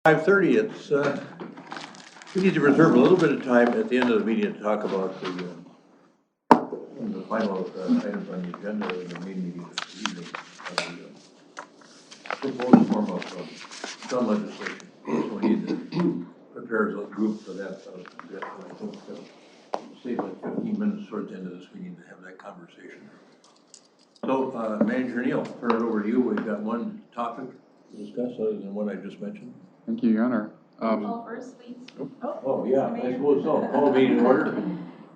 5:30. It's we need to reserve a little bit of time at the end of the meeting to talk about the final items on the agenda of the main meeting this evening. Proposed form of gun legislation. So we need to prepare as a group for that. I think save like 15 minutes towards the end of this meeting to have that conversation. So, Manager Neal, turn it over to you. We've got one topic to discuss other than what I just mentioned. Thank you, Your Honor. Call first, please. Oh, yeah, I suppose so. Call meeting order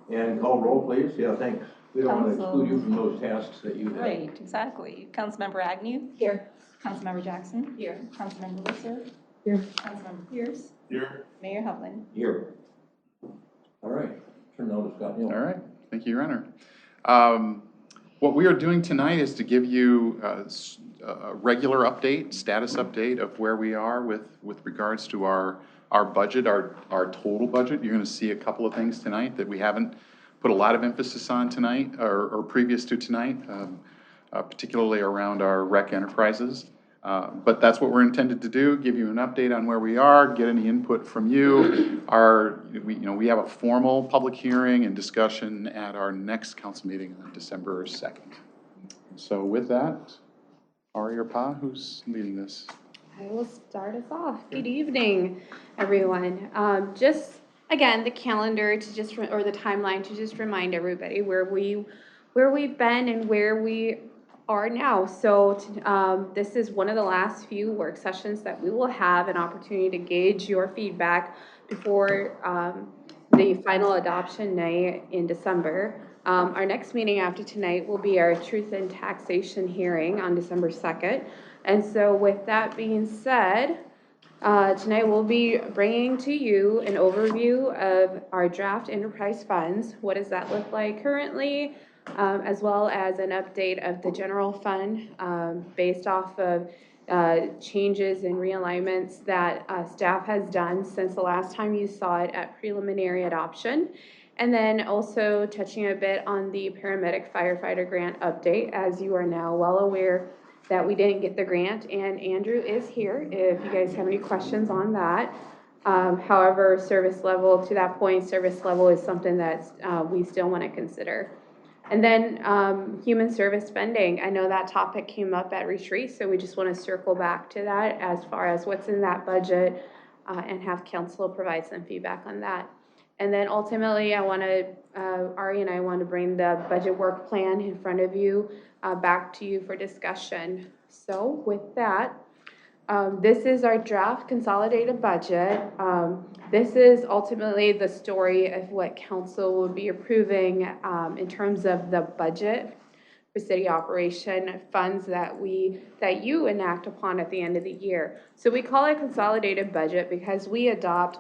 and call roll, please. Yeah, thanks. We don't want to exclude you from those tasks that you have. Right, exactly. Councilmember Agnew? Here. Councilmember Jackson? Here. Councilmember Lisser? Here. Councilmember Pierce? Here. Mayor Hovland? Here. All right. Turn now to Scott Neal. All right. Thank you, Your Honor. What we are doing tonight is to give you a regular update, status update of where we are with regards to our budget, our total budget. You're going to see a couple of things tonight that we haven't put a lot of emphasis on tonight or previous to tonight, particularly around our rec enterprises. But that's what we're intended to do, give you an update on where we are, get any input from you. We have a formal public hearing and discussion at our next council meeting on December 2nd. So with that, Ari or Pa, who's leading this? I will start us off. Good evening, everyone. Just again, the calendar to just or the timeline to just remind everybody where we've been and where we are now. So this is one of the last few work sessions that we will have an opportunity to gauge your feedback before the final adoption night in December. Our next meeting after tonight will be our Truth and Taxation hearing on December 2nd. And so with that being said, tonight we'll be bringing to you an overview of our draft enterprise funds. What does that look like currently? As well as an update of the general fund based off of changes and realignments that staff has done since the last time you saw it at preliminary adoption. And then also touching a bit on the paramedic firefighter grant update, as you are now well aware that we didn't get the grant, and Andrew is here if you guys have any questions on that. However, service level, to that point, service level is something that we still want to consider. And then human service spending. I know that topic came up at retreat, so we just want to circle back to that as far as what's in that budget and have council provide some feedback on that. And then ultimately, Ari and I want to bring the budget work plan in front of you back to you for discussion. So with that, this is our draft consolidated budget. This is ultimately the story of what council will be approving in terms of the budget for city operation funds that you enact upon at the end of the year. So we call it consolidated budget because we adopt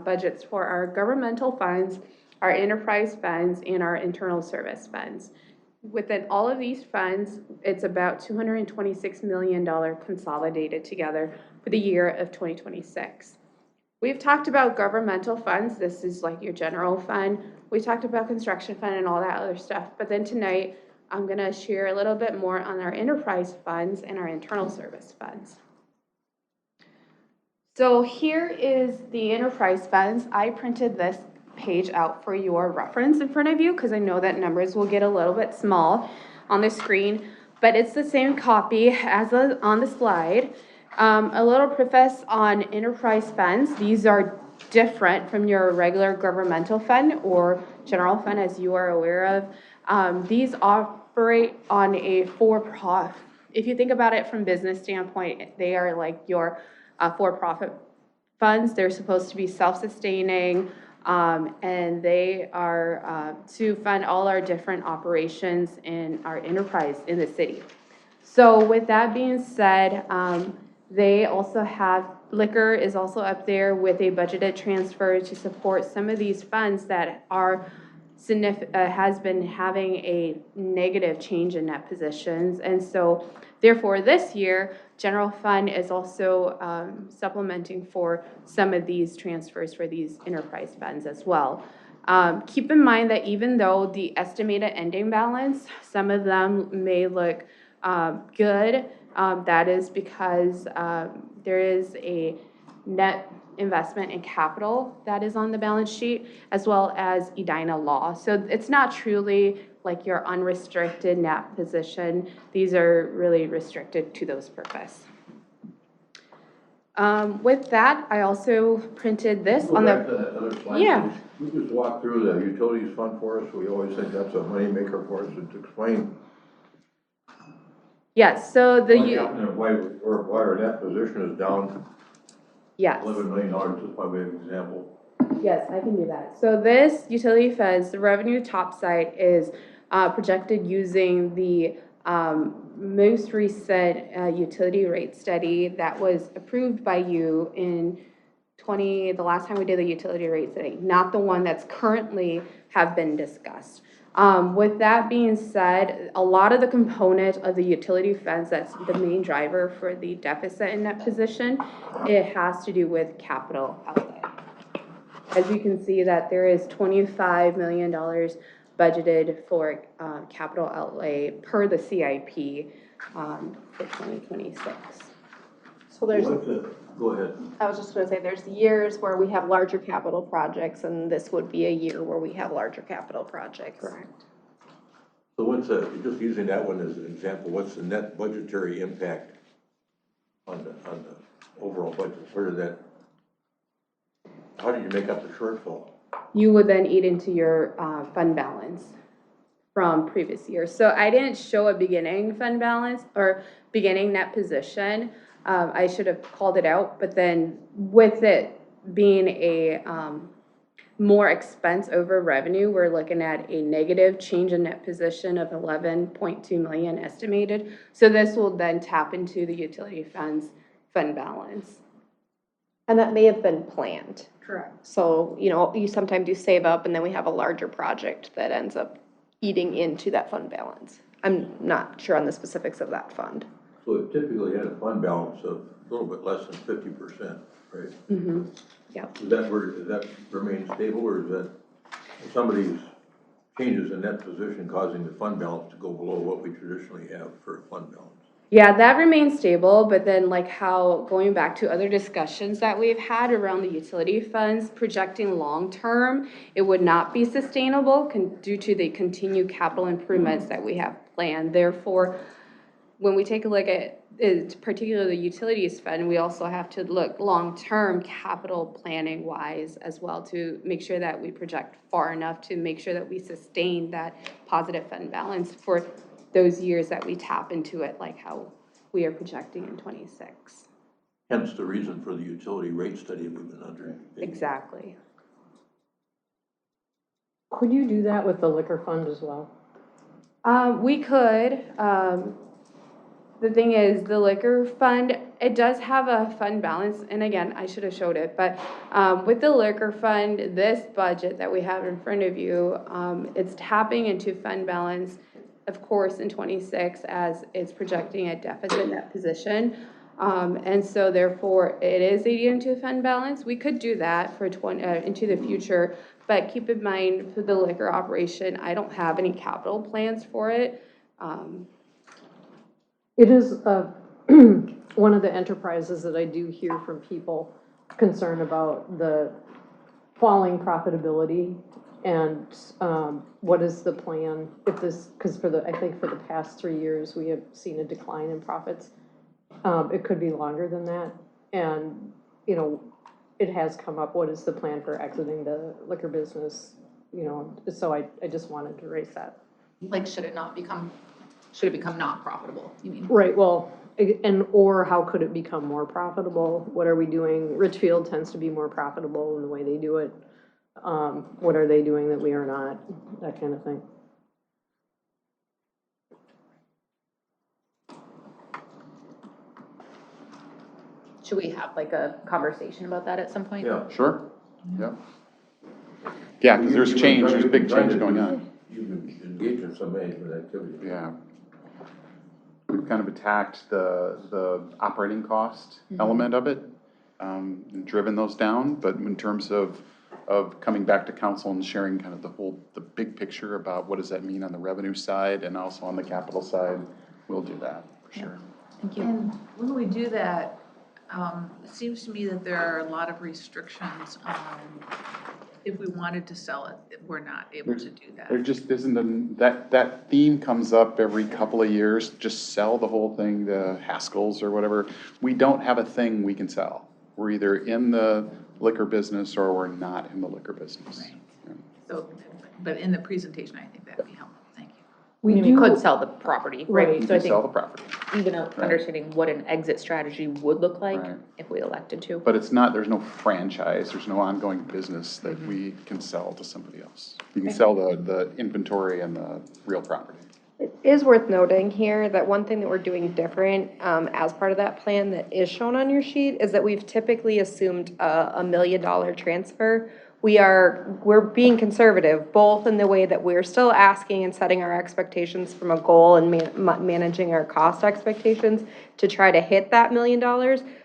budgets for our governmental funds, our enterprise funds, and our internal service funds. Within all of these funds, it's about $226 million consolidated together for the year of 2026. We've talked about governmental funds. This is like your general fund. We talked about construction fund and all that other stuff. But then tonight, I'm going to share a little bit more on our enterprise funds and our internal service funds. So here is the enterprise funds. I printed this page out for your reference in front of you because I know that numbers will get a little bit small on the screen, but it's the same copy as on the slide. A little preface on enterprise funds. These are different from your regular governmental fund or general fund, as you are aware of. These operate on a for-profit. If you think about it from business standpoint, they are like your for-profit funds. They're supposed to be self-sustaining, and they are to fund all our different operations in our enterprise in the city. So with that being said, they also have, liquor is also up there with a budgeted transfer to support some of these funds that are has been having a negative change in net positions. And so therefore this year, general fund is also supplementing for some of these transfers for these enterprise funds as well. Keep in mind that even though the estimated ending balance, some of them may look good, that is because there is a net investment in capital that is on the balance sheet, as well as Edina law. So it's not truly like your unrestricted net position. These are really restricted to those purposes. With that, I also printed this Go on back the, to that other slide, yeah. please. Can you just walk through the utilities fund for us? We always think that's a moneymaker for us, and to explain Yes, so what's the, happening and why our net position is down yes. $11 million, just by way of example. Yes, I can do that. So this utility feds, the revenue top side is projected using the most recent utility rate study that was approved by you in the last time we did the utility rate study, not the one that's currently have been discussed. With that being said, a lot of the component of the utility feds, that's the main driver for the deficit in that position, it has to do with capital outlay. As you can see that there is $25 million budgeted for capital outlay per the CIP for 2026. So there's, Go ahead. I was just gonna say, there's years where we have larger capital projects, and this would be a year where we have larger capital projects. Correct. So just using that one as an example, what's the net budgetary impact on the overall budget? How do you make up the shortfall? You would then eat into your fund balance from previous years. So I didn't show a beginning fund balance or beginning net position. I should have called it out, but then with it being a more expense over revenue, we're looking at a negative change in net position of 11.2 million estimated. So this will then tap into the utility funds fund balance. And that may have been planned. Correct. So, you sometimes you save up and then we have a larger project that ends up eating into that fund balance. I'm not sure on the specifics of that fund. So it typically had a fund balance of a little bit less than 50%, right? Mm-hmm. Yep. Does that remain stable, or is that some of these changes in net position causing the fund balance to go below what we traditionally have for a fund balance? Yeah, that remains stable, but then like how, going back to other discussions that we've had around the utility funds, projecting long-term, it would not be sustainable due to the continued capital improvements that we have planned. Therefore, when we take a look at particularly the utilities fund, we also have to look long-term capital planning wise as well to make sure that we project far enough to make sure that we sustain that positive fund balance for those years that we tap into it, like how we are projecting in 26. Hence the reason for the utility rate study we've been under. Exactly. Could you do that with the liquor fund as well? We could. The thing is, the liquor fund, it does have a fund balance, and again, I should have showed it, but with the liquor fund, this budget that we have in front of you, it's tapping into fund balance, of course, in 26 as it's projecting a deficit net position. And so therefore, it is eating into fund balance. We could do that for into the future, but keep in mind for the liquor operation, I don't have any capital plans for it. It is one of the enterprises that I do hear from people concerned about the falling profitability and what is the plan if this, because I think for the past 3 years, we have seen a decline in profits. It could be longer than that. And, it has come up, what is the plan for exiting the liquor business? So I just wanted to raise that. Like, should it become not profitable, you mean? Right, well, or how could it become more profitable? What are we doing? Richfield tends to be more profitable in the way they do it. What are they doing that we are not? That kind of thing. Should we have like a conversation about that at some point? Yeah. Sure, yeah. Yeah, because there's change, there's big change going on. You can engage in some management activity. Yeah. We've kind of attacked the operating cost element of it, and driven those down, but in terms of coming back to council and sharing kind of the big picture about what does that mean on the revenue side and also on the capital side, we'll do that, for sure. Thank you. And when we do that, It seems to me that there are a lot of restrictions on if we wanted to sell it, that we're not able to do that. There just isn't that theme comes up every couple of years, just sell the whole thing to Haskell's or whatever. We don't have a thing we can sell. We're either in the liquor business or we're not in the liquor business. Right. So, but in the presentation, I think that would be helpful. Thank you. We could sell the property, right? You So I can sell the think property, even understanding what an exit strategy would look like Right. if we elected to. but it's not, there's no franchise, there's no ongoing business that we can sell to somebody else. You can sell the inventory and the real property. It is worth noting here that one thing that we're doing different as part of that plan that is shown on your sheet is that we've typically assumed a $1 million transfer. We're being conservative, both in the way that we're still asking and setting our expectations from a goal and managing our cost expectations to try to hit that $1 million,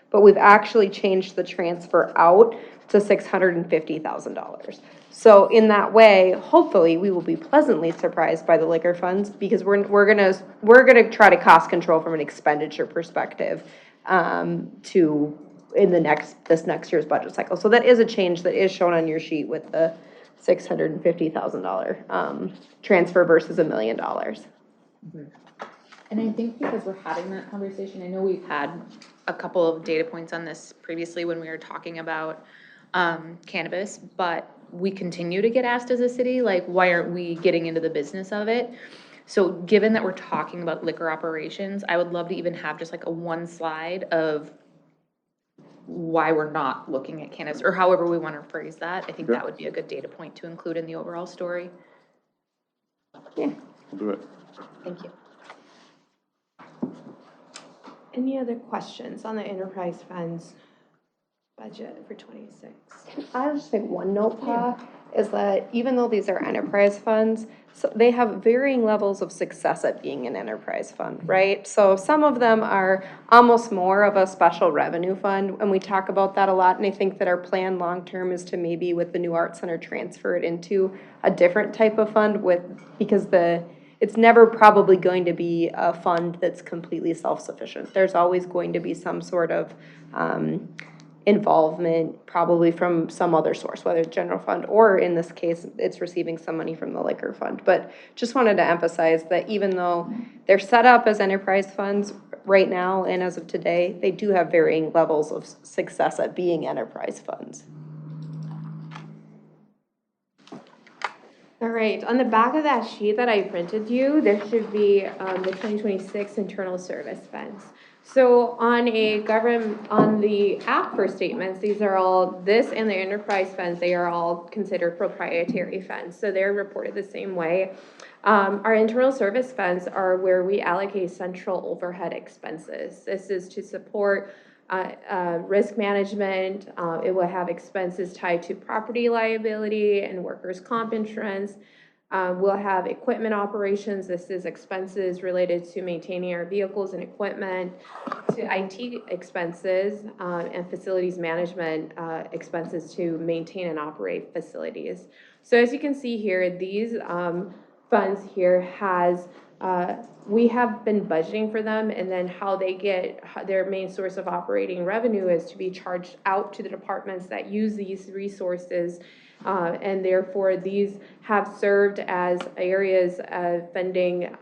but we've actually changed the transfer out to $650,000. So in that way, hopefully, we will be pleasantly surprised by the liquor funds because we're gonna try to cost control from an expenditure perspective this next year's budget cycle. So that is a change that is shown on your sheet with the $650,000 transfer versus $1 million. And I think because we're having that conversation, I know we've had a couple of data points on this previously when we were talking about cannabis, but we continue to get asked as a city, like, why aren't we getting into the business of it? So given that we're talking about liquor operations, I would love to even have just like a one slide of why we're not looking at cannabis, or however we want to phrase that. I think that would be a good data point to include in the overall story. Yeah, We'll do it. thank you. Any other questions on the enterprise funds budget for 26? I'll just make one note, Pa, is that even though these are enterprise funds, so they have varying levels of success at being an enterprise fund, right? So some of them are almost more of a special revenue fund, and we talk about that a lot, and I think that our plan long-term is to maybe with the new art center transfer it into a different type of fund because it's never probably going to be a fund that's completely self-sufficient. There's always going to be some sort of involvement probably from some other source, whether it's general fund or in this case, it's receiving some money from the liquor fund. But just wanted to emphasize that even though they're set up as enterprise funds right now and as of today, they do have varying levels of success at being enterprise funds. All right, on the back of that sheet that I printed you, there should be the 2026 internal service funds. So on the app for statements, these are all, this and the enterprise funds, they are all considered proprietary funds. So they're reported the same way. Our internal service funds are where we allocate central overhead expenses. This is to support risk management. It will have expenses tied to property liability and workers' comp insurance. We'll have equipment operations. This is expenses related to maintaining our vehicles and equipment, to IT expenses, and facilities management expenses to maintain and operate facilities. So as you can see here, these funds here we have been budgeting for them, and then how they get their main source of operating revenue is to be charged out to the departments that use these resources. And therefore, these have served as areas of funding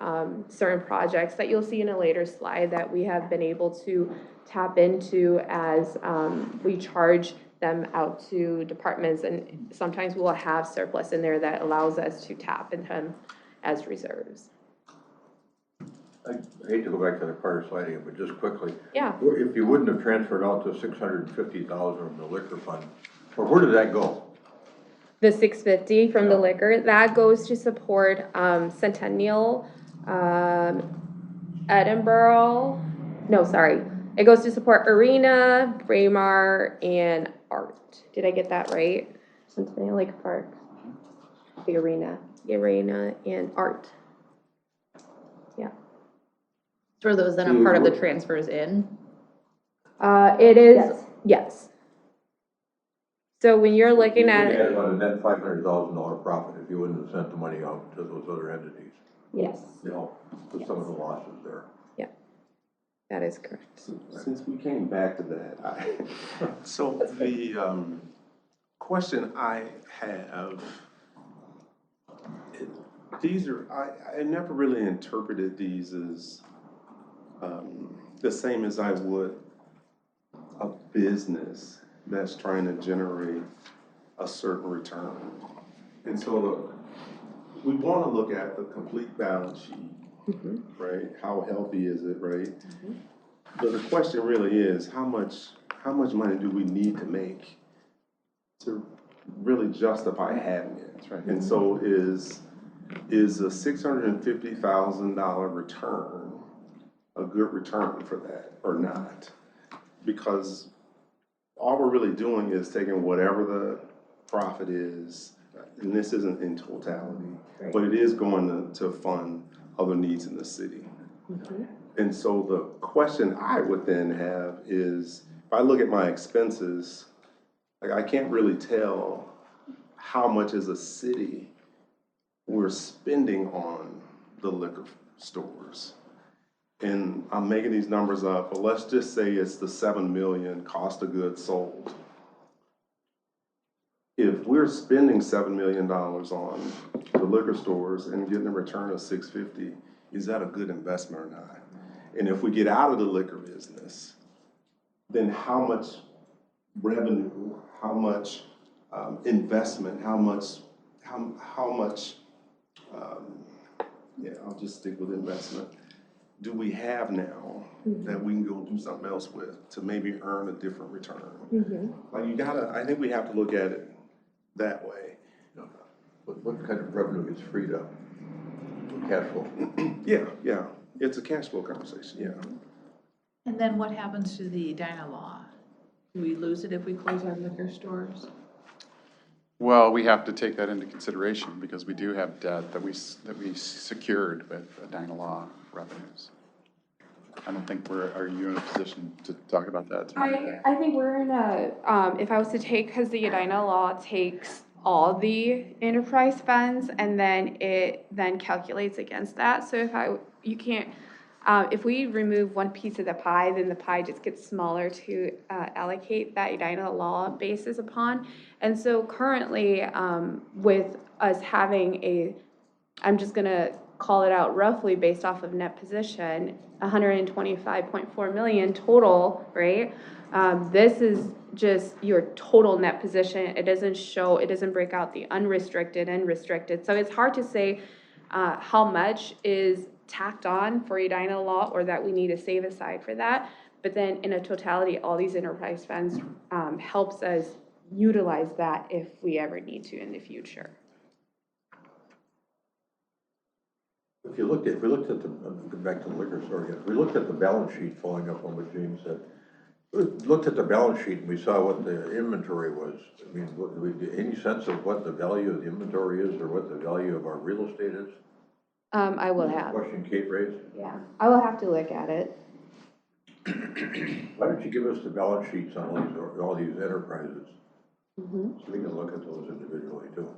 certain projects that you'll see in a later slide that we have been able to tap into as we charge them out to departments. And sometimes we'll have surplus in there that allows us to tap into them as reserves. I hate to go back to the prior slide again, but just quickly. Yeah. If you wouldn't have transferred out the $650,000 from the liquor fund, where did that go? The $650 from the liquor, that goes to support Centennial, Edinburgh, it goes to support Arena, Braemar, and Art. Did I get that right? Centennial Lake Park, the Arena, and Art. Yeah. For those that are part of the transfers in? It is, yes. So when you're looking at You had about a net $500,000 profit if you wouldn't have sent the money out to those other entities. yes. You know, with some of the losses there. Yeah. That is correct. Since we came back to that, so the question I have, these are, I never really interpreted these as the same as I would a business that's trying to generate a certain return. And so look, we want to look at the complete balance sheet, right? How healthy is it, right? But the question really is, how much money do we need to make to really justify having it? That's right. And so is a $650,000 return a good return for that or not? Because all we're really doing is taking whatever the profit is, and this isn't in totality, but it is going to fund other needs in the city. And so the question I would then have is, if I look at my expenses, like I can't really tell how much as a city we're spending on the liquor stores. And I'm making these numbers up, but let's just say it's the 7 million cost of goods sold. If we're spending $7 million on the liquor stores and getting a return of 650, is that a good investment or not? And if we get out of the liquor business, then how much revenue, how much investment, how much, yeah, I'll just stick with investment, do we have now that we can go do something else with to maybe earn a different return? Like you gotta, I think we have to look at it that way. What kind of revenue gets freed up? Cash flow? Yeah, it's a cash flow conversation, yeah. And then what happens to the Edina law? Do we lose it if we close our liquor stores? Well, we have to take that into consideration because we do have debt that we secured with Edina law revenues. I don't think are you in a position to talk about that tonight? I think we're in a, if I was to take, because the Edina law takes all the enterprise funds and then it then calculates against that. So if we remove one piece of the pie, then the pie just gets smaller to allocate that Edina law basis upon. And so currently, with us having I'm just gonna call it out roughly based off of net position, 125.4 million total, right? This is just your total net position. It doesn't break out the unrestricted and restricted. So it's hard to say how much is tacked on for Edina law or that we need to save aside for that. But then in a totality, all these enterprise funds helps us utilize that if we ever need to in the future. If we looked at the, go back to the liquor store again, if we looked at the balance sheet, following up on what James said, we looked at the balance sheet and we saw what the inventory was. I mean, do we get any sense of what the value of the inventory is or what the value of our real estate is? I will have. Question Kate raised. Yeah, I will have to look at it. Why don't you give us the balance sheets on all these enterprises? So we can look at those individually too.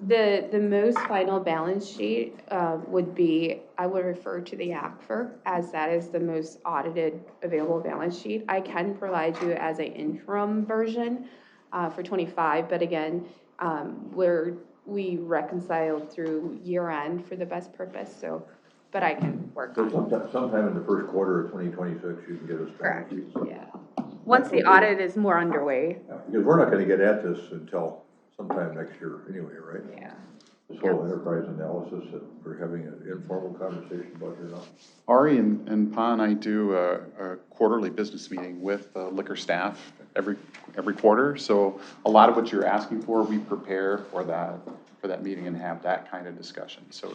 The most final balance sheet would be, I would refer to the ACFR as that is the most audited available balance sheet. I can provide you as an interim version for 25, but again, we reconciled through year end for the best purpose, so, but I can work on it. Sometime in the first quarter of 2026, you can get us. Correct, yeah. Once the audit is more underway. Yeah, because we're not gonna get at this until sometime next year anyway, right? Yeah. This whole enterprise analysis that we're having an informal conversation about here now. Ari and Pa and I do a quarterly business meeting with liquor staff every quarter. So a lot of what you're asking for, we prepare for that meeting and have that kind of discussion. So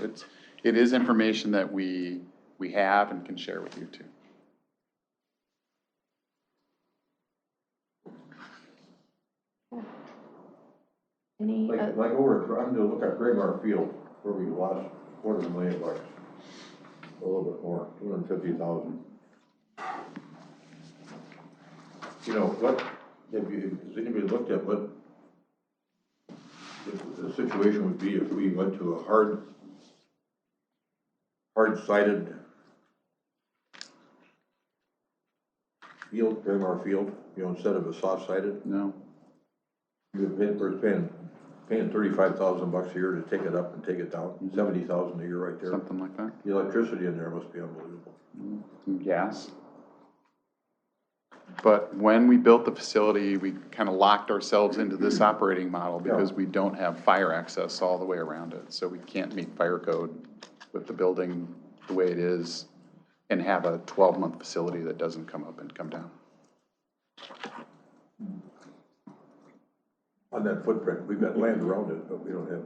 it is information that we have and can share with you too. Like over, I'm gonna look at Graymar Field, where we lost $250,000, a little bit more, 250,000. You know, has anybody looked at what the situation would be if we went to a hard hard-sided field, Braemar Field, instead of a soft-sided? No. We're paying $35,000 a year to take it up and take it down, $70,000 a year right there. Something like that. The electricity in there must be unbelievable. Gas. But when we built the facility, we kind of locked ourselves into this operating model because we don't have fire access all the way around it. So we can't meet fire code with the building the way it is and have a 12-month facility that doesn't come up and come down. On that footprint, we've got land around it, but we don't have.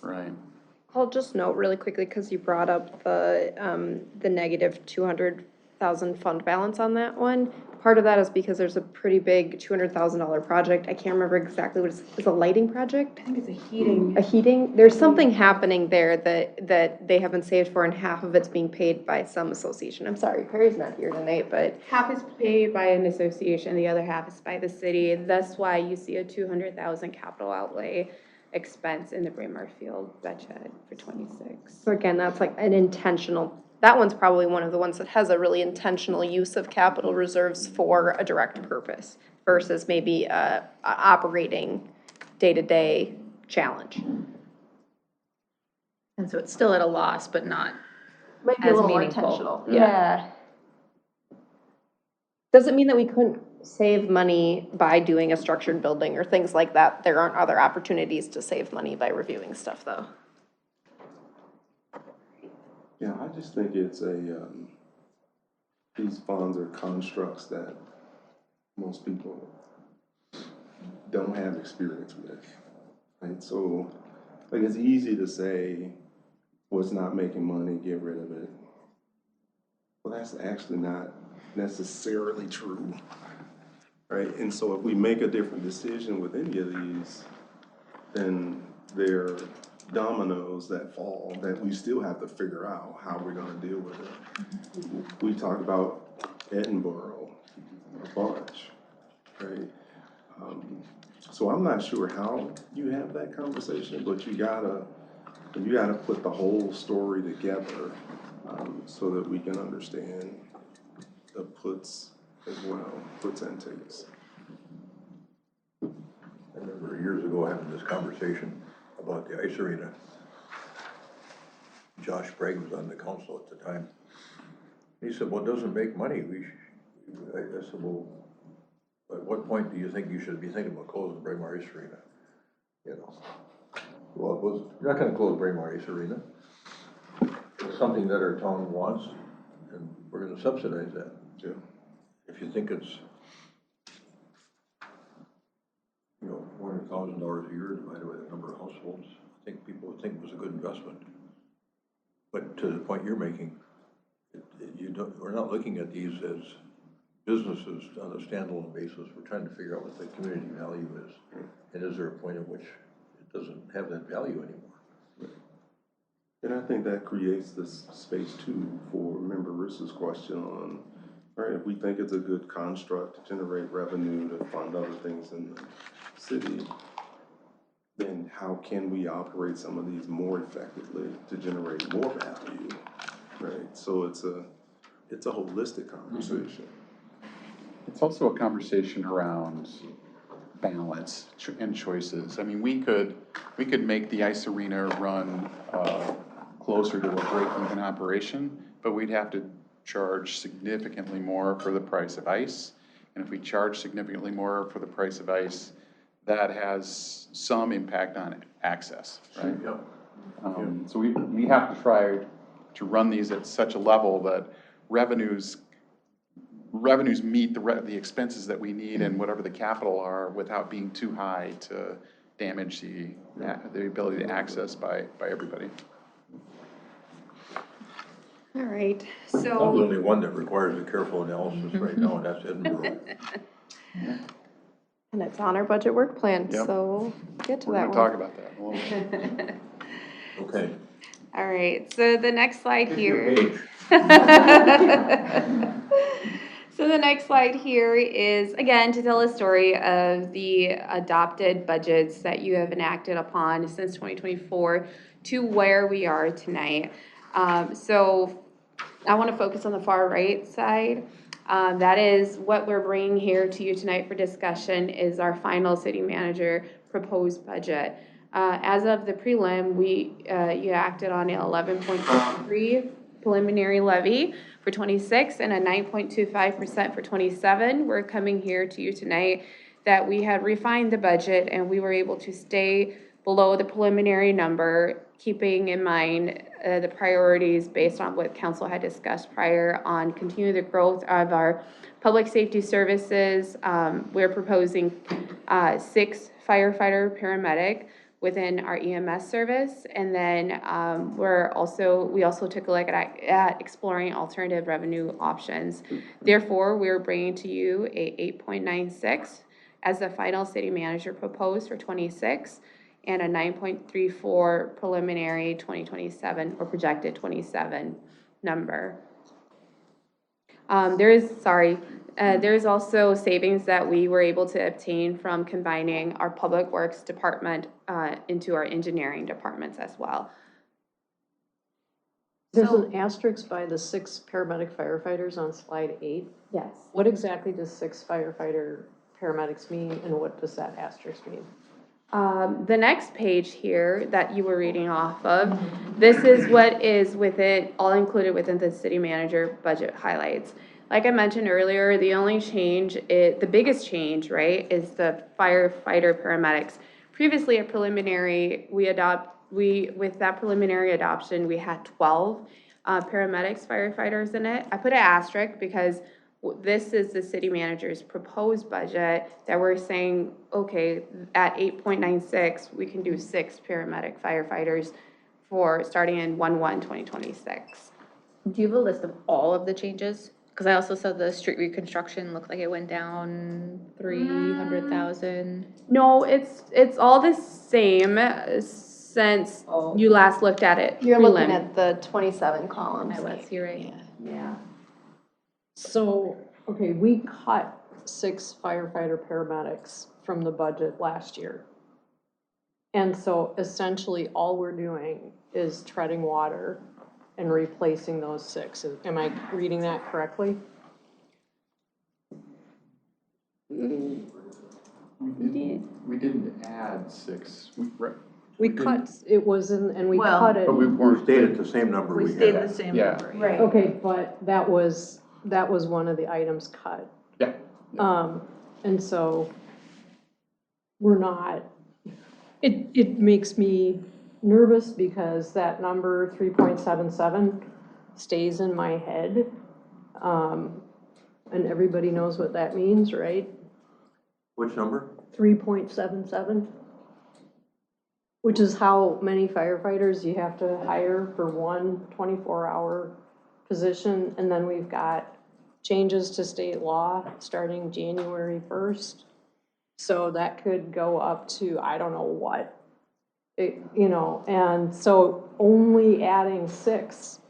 Right. I'll just note really quickly, because you brought up the negative 200,000 fund balance on that one. Part of that is because there's a pretty big $200,000 project. I can't remember exactly what it's a lighting project? I think it's a heating. A heating? There's something happening there that they haven't saved for, and half of it's being paid by some association. I'm sorry, Perry's not here tonight, but Half is paid by an association, the other half is by the city. That's why you see a 200,000 capital outlay expense in the Braemar Field budget for 26. so again, that's like an intentional, that one's probably one of the ones that has a really intentional use of capital reserves for a direct purpose versus maybe a operating day-to-day challenge. And so it's still at a loss, but not Might be a as little more meaningful. intentional. Yeah. Doesn't mean that we couldn't save money by doing a structured building or things like that. There aren't other opportunities to save money by reviewing stuff, though. Yeah, I just think it's these funds are constructs that most people don't have experience with, right? So, like, it's easy to say, what's not making money, get rid of it. Well, that's actually not necessarily true, right? And so if we make a different decision with any of these, then they're dominoes that fall that we still have to figure out how we're gonna deal with it. We talked about Edinburgh a bunch, right? So I'm not sure how you have that conversation, but you gotta put the whole story together so that we can understand the puts as well, puts and takes. I remember years ago having this conversation about the ice arena. Josh Bragg was on the council at the time. He said, well, it doesn't make money. I said, well, at what point do you think you should be thinking about closing Braemar Ice Arena? Well, you're not gonna close Braemar Ice Arena. It's something that our town wants, and we're gonna subsidize that. Yeah. If you think it's, $400,000 a year divided by the number of households, I think people would think it was a good investment. But to the point you're making, we're not looking at these as businesses on a standalone basis. We're trying to figure out what the community value is. And is there a point at which it doesn't have that value anymore? And I think that creates this space too for, remember Rissa's question on, right, if we think it's a good construct to generate revenue to fund other things in the city, then how can we operate some of these more effectively to generate more value, right? So it's a holistic conversation. It's also a conversation around balance and choices. I mean, we could make the ice arena run closer to a break-even operation, but we'd have to charge significantly more for the price of ice. And if we charge significantly more for the price of ice, that has some impact on access, right? Yeah. So we have to try to run these at such a level that revenues meet the expenses that we need and whatever the capital are without being too high to damage the ability to access by everybody. All right, I'm the so, only one that requires a careful analysis right now, and that's Edinburgh. And it's on our budget work plan, Yep. so we'll get to We're that gonna one. talk about that in a little bit. Okay. all right, so the next slide Pick your here. page. So the next slide here is, again, to tell a story of the adopted budgets that you have enacted upon since 2024. to where we are tonight. So I want to focus on the far right side. That is what we're bringing here to you tonight for discussion is our final city manager proposed budget. As of the prelim, you acted on an 11.3 preliminary levy for 26 and a 9.25% for 27. We're coming here to you tonight that we had refined the budget and we were able to stay below the preliminary number, keeping in mind the priorities based on what council had discussed prior on continue the growth of our public safety services. We're proposing 6 firefighter paramedic within our EMS service, and then we also took a look at exploring alternative revenue options. Therefore, we're bringing to you a 8.96 as the final city manager proposed for 26, and a 9.34 preliminary 2027 or projected 27 number. There's also savings that we were able to obtain from combining our public works department into our engineering departments as well. There's an asterisk by the 6 paramedic firefighters on slide 8. Yes. What exactly does 6 firefighter paramedics mean, and what does that asterisk mean? The next page here that you were reading off of, this is what is with it, all included within the city manager budget highlights. Like I mentioned earlier, the only change, the biggest change, right, is the firefighter paramedics. Previously, a preliminary, with that preliminary adoption, we had 12 paramedics, firefighters in it. I put an asterisk because this is the city manager's proposed budget that we're saying, okay, at 8.96, we can do 6 paramedic firefighters for starting in 1/1/2026. Do you have a list of all of the changes? Because I also saw the street reconstruction looked like it went down 300,000. No, it's all the same since you last looked at it. You're prelim. looking at the 27 columns. I was, you're right. Yeah. So, okay, we cut 6 firefighter paramedics from the budget last year. And so essentially all we're doing is treading water and replacing those 6. Am I reading that correctly? We didn't add 6. We cut, it was in, and we Well- cut it. But we We weren't. stayed at the same number we We had. stayed the same Yeah. number. Right. Okay, but that was one of the items cut. Yeah. And so we're not, it makes me nervous because that number 3.77 stays in my head. And everybody knows what that means, right? Which number? 3.77, which is how many firefighters you have to hire for one 24-hour position. And then we've got changes to state law starting January 1st. So that could go up to, I don't know what, and so only adding 6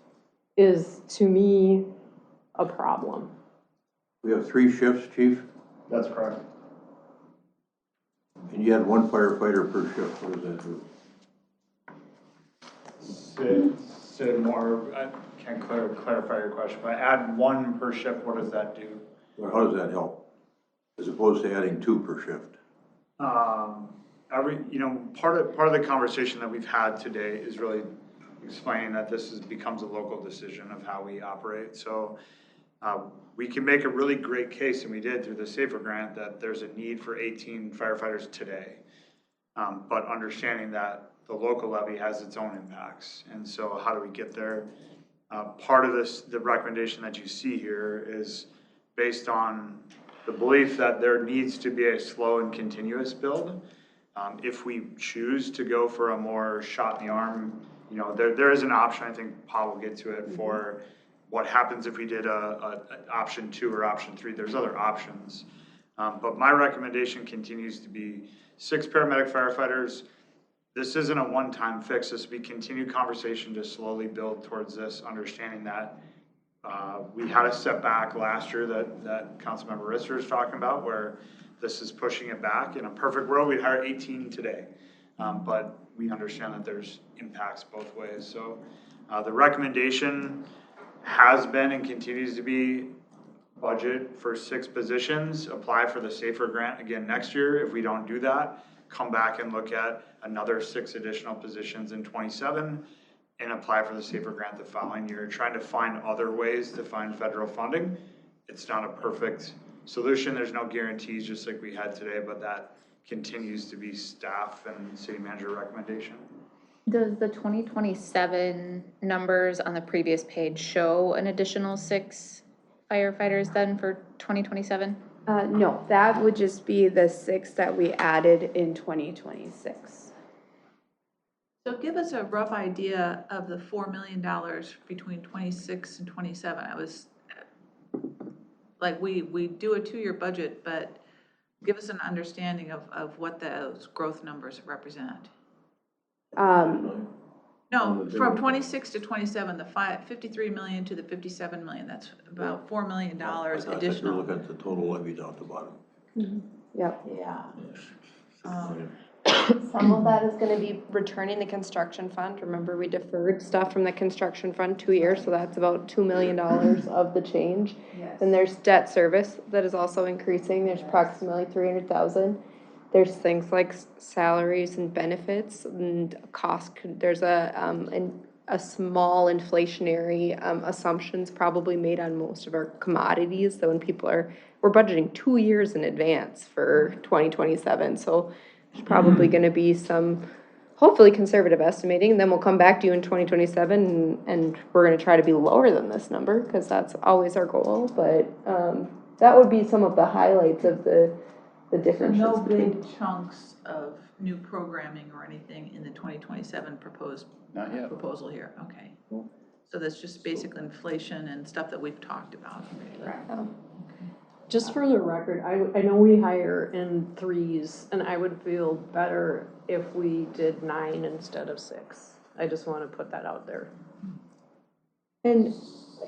is, to me, a problem. We have 3 shifts, chief, That's correct. and you had 1 firefighter per shift. What does that do? Sid Moore, I can't clarify your question, but add 1 per shift, what does that do? Or how does that help? As opposed to adding 2 per shift? Part of the conversation that we've had today is really explaining that this becomes a local decision of how we operate. So we can make a really great case, and we did through the SAFER grant, that there's a need for 18 firefighters today. But understanding that the local levy has its own impacts. And so how do we get there? Part of the recommendation that you see here is based on the belief that there needs to be a slow and continuous build. If we choose to go for a more shot in the arm, there is an option, I think Paul will get to it, for what happens if we did a option 2 or option 3. There's other options. But my recommendation continues to be 6 paramedic firefighters. This isn't a one-time fix. This will be continued conversation to slowly build towards this, understanding that we had a setback last year that Councilmember Risser is talking about, where this is pushing it back. In a perfect world, we'd hire 18 today. But we understand that there's impacts both ways. So the recommendation has been and continues to be budget for 6 positions, apply for the SAFER grant again next year. If we don't do that, come back and look at another 6 additional positions in 27 and apply for the SAFER grant the following year, trying to find other ways to find federal funding. It's not a perfect solution. There's no guarantees, just like we had today, but that continues to be staff and city manager recommendation. Does the 2027 numbers on the previous page show an additional 6 firefighters then for 2027? No, that would just be the 6 that we added in 2026. So give us a rough idea of the $4 million between 26 and 27. I was, like, we do a 2-year budget, but give us an understanding of what those growth numbers represent. No, from 26 to 27, the 53 million to the 57 million, that's about $4 million additional. Look at the total levy down at the bottom. Yep. Yeah. Some of that is gonna be returning the construction fund. Remember, we deferred stuff from the construction fund 2 years, so that's about $2 million of the change. Yes. Then there's debt service that is also increasing. There's approximately 300,000. There's things like salaries and benefits and cost. There's a small inflationary assumptions probably made on most of our commodities. So when we're budgeting 2 years in advance for 2027. So there's probably going to be some, hopefully, conservative estimating. And then we'll come back to you in 2027 and we're going to try to be lower than this number because that's always our goal. But that would be some of the highlights of the differences. No big chunks of new programming or anything in the 2027 Not yet. proposal here, okay. So that's just basic inflation and stuff that we've talked about. Just for the record, I know we hire in 3s, and I would feel better if we did 9 instead of 6. I just want to put that out there. And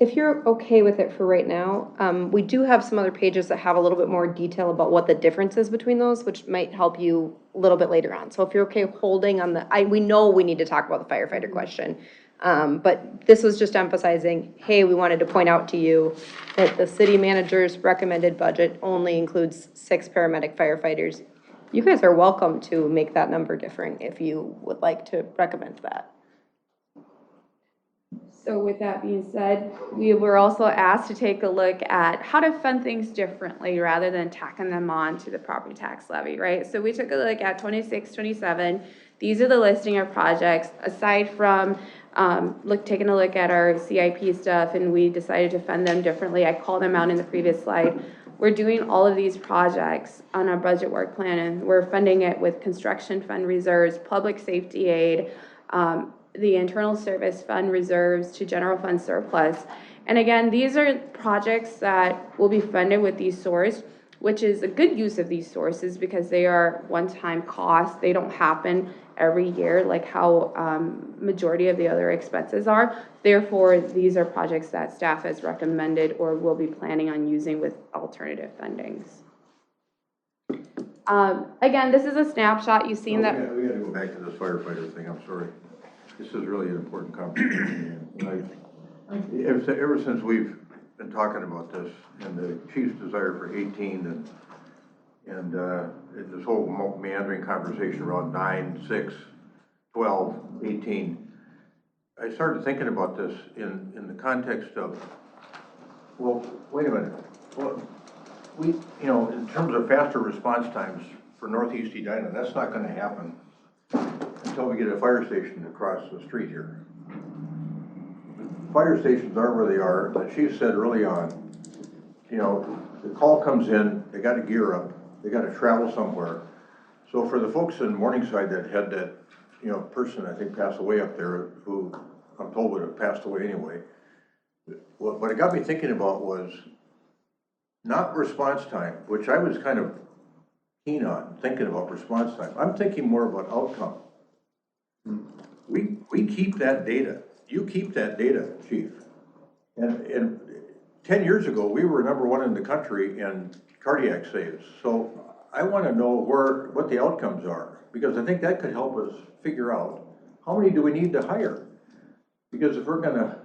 if you're okay with it for right now, we do have some other pages that have a little bit more detail about what the difference is between those, which might help you a little bit later on. So if you're okay holding on we know we need to talk about the firefighter question. But this was just emphasizing, hey, we wanted to point out to you that the city manager's recommended budget only includes 6 paramedic firefighters. You guys are welcome to make that number different if you would like to recommend that. So with that being said, we were also asked to take a look at how to fund things differently rather than tacking them on to the property tax levy, right? So we took a look at 26, 27. These are the listing of projects aside from taking a look at our CIP stuff, and we decided to fund them differently. I called them out in the previous slide. We're doing all of these projects on our budget work plan, and we're funding it with construction fund reserves, public safety aid, the internal service fund reserves to general fund surplus. And again, these are projects that will be funded with these sources, which is a good use of these sources because they are one-time costs. They don't happen every year like how majority of the other expenses are. Therefore, these are projects that staff has recommended or will be planning on using with alternative fundings. Again, this is a snapshot. You've seen that. We got to go back to this firefighter thing. I'm sorry. This is really an important conversation. Ever since we've been talking about this and the chief's desire for 18 and this whole meandering conversation around 9, 6, 12, 18, I started thinking about this in the context of, well, wait a minute. Well, in terms of faster response times for Northeast Edina, that's not going to happen until we get a fire station across the street here. Fire stations are where they are. The chief said early on, the call comes in, they got to gear up, they got to travel somewhere. So for the folks in Morningside that had that, person I think passed away up there, who I'm told would have passed away anyway, what it got me thinking about was not response time, which I was kind of keen on, thinking about response time. I'm thinking more about outcome. We keep that data. You keep that data, Chief. And 10 years ago, we were #1 in the country in cardiac saves. So I want to know what the outcomes are, because I think that could help us figure out how many do we need to hire? Because if we're gonna,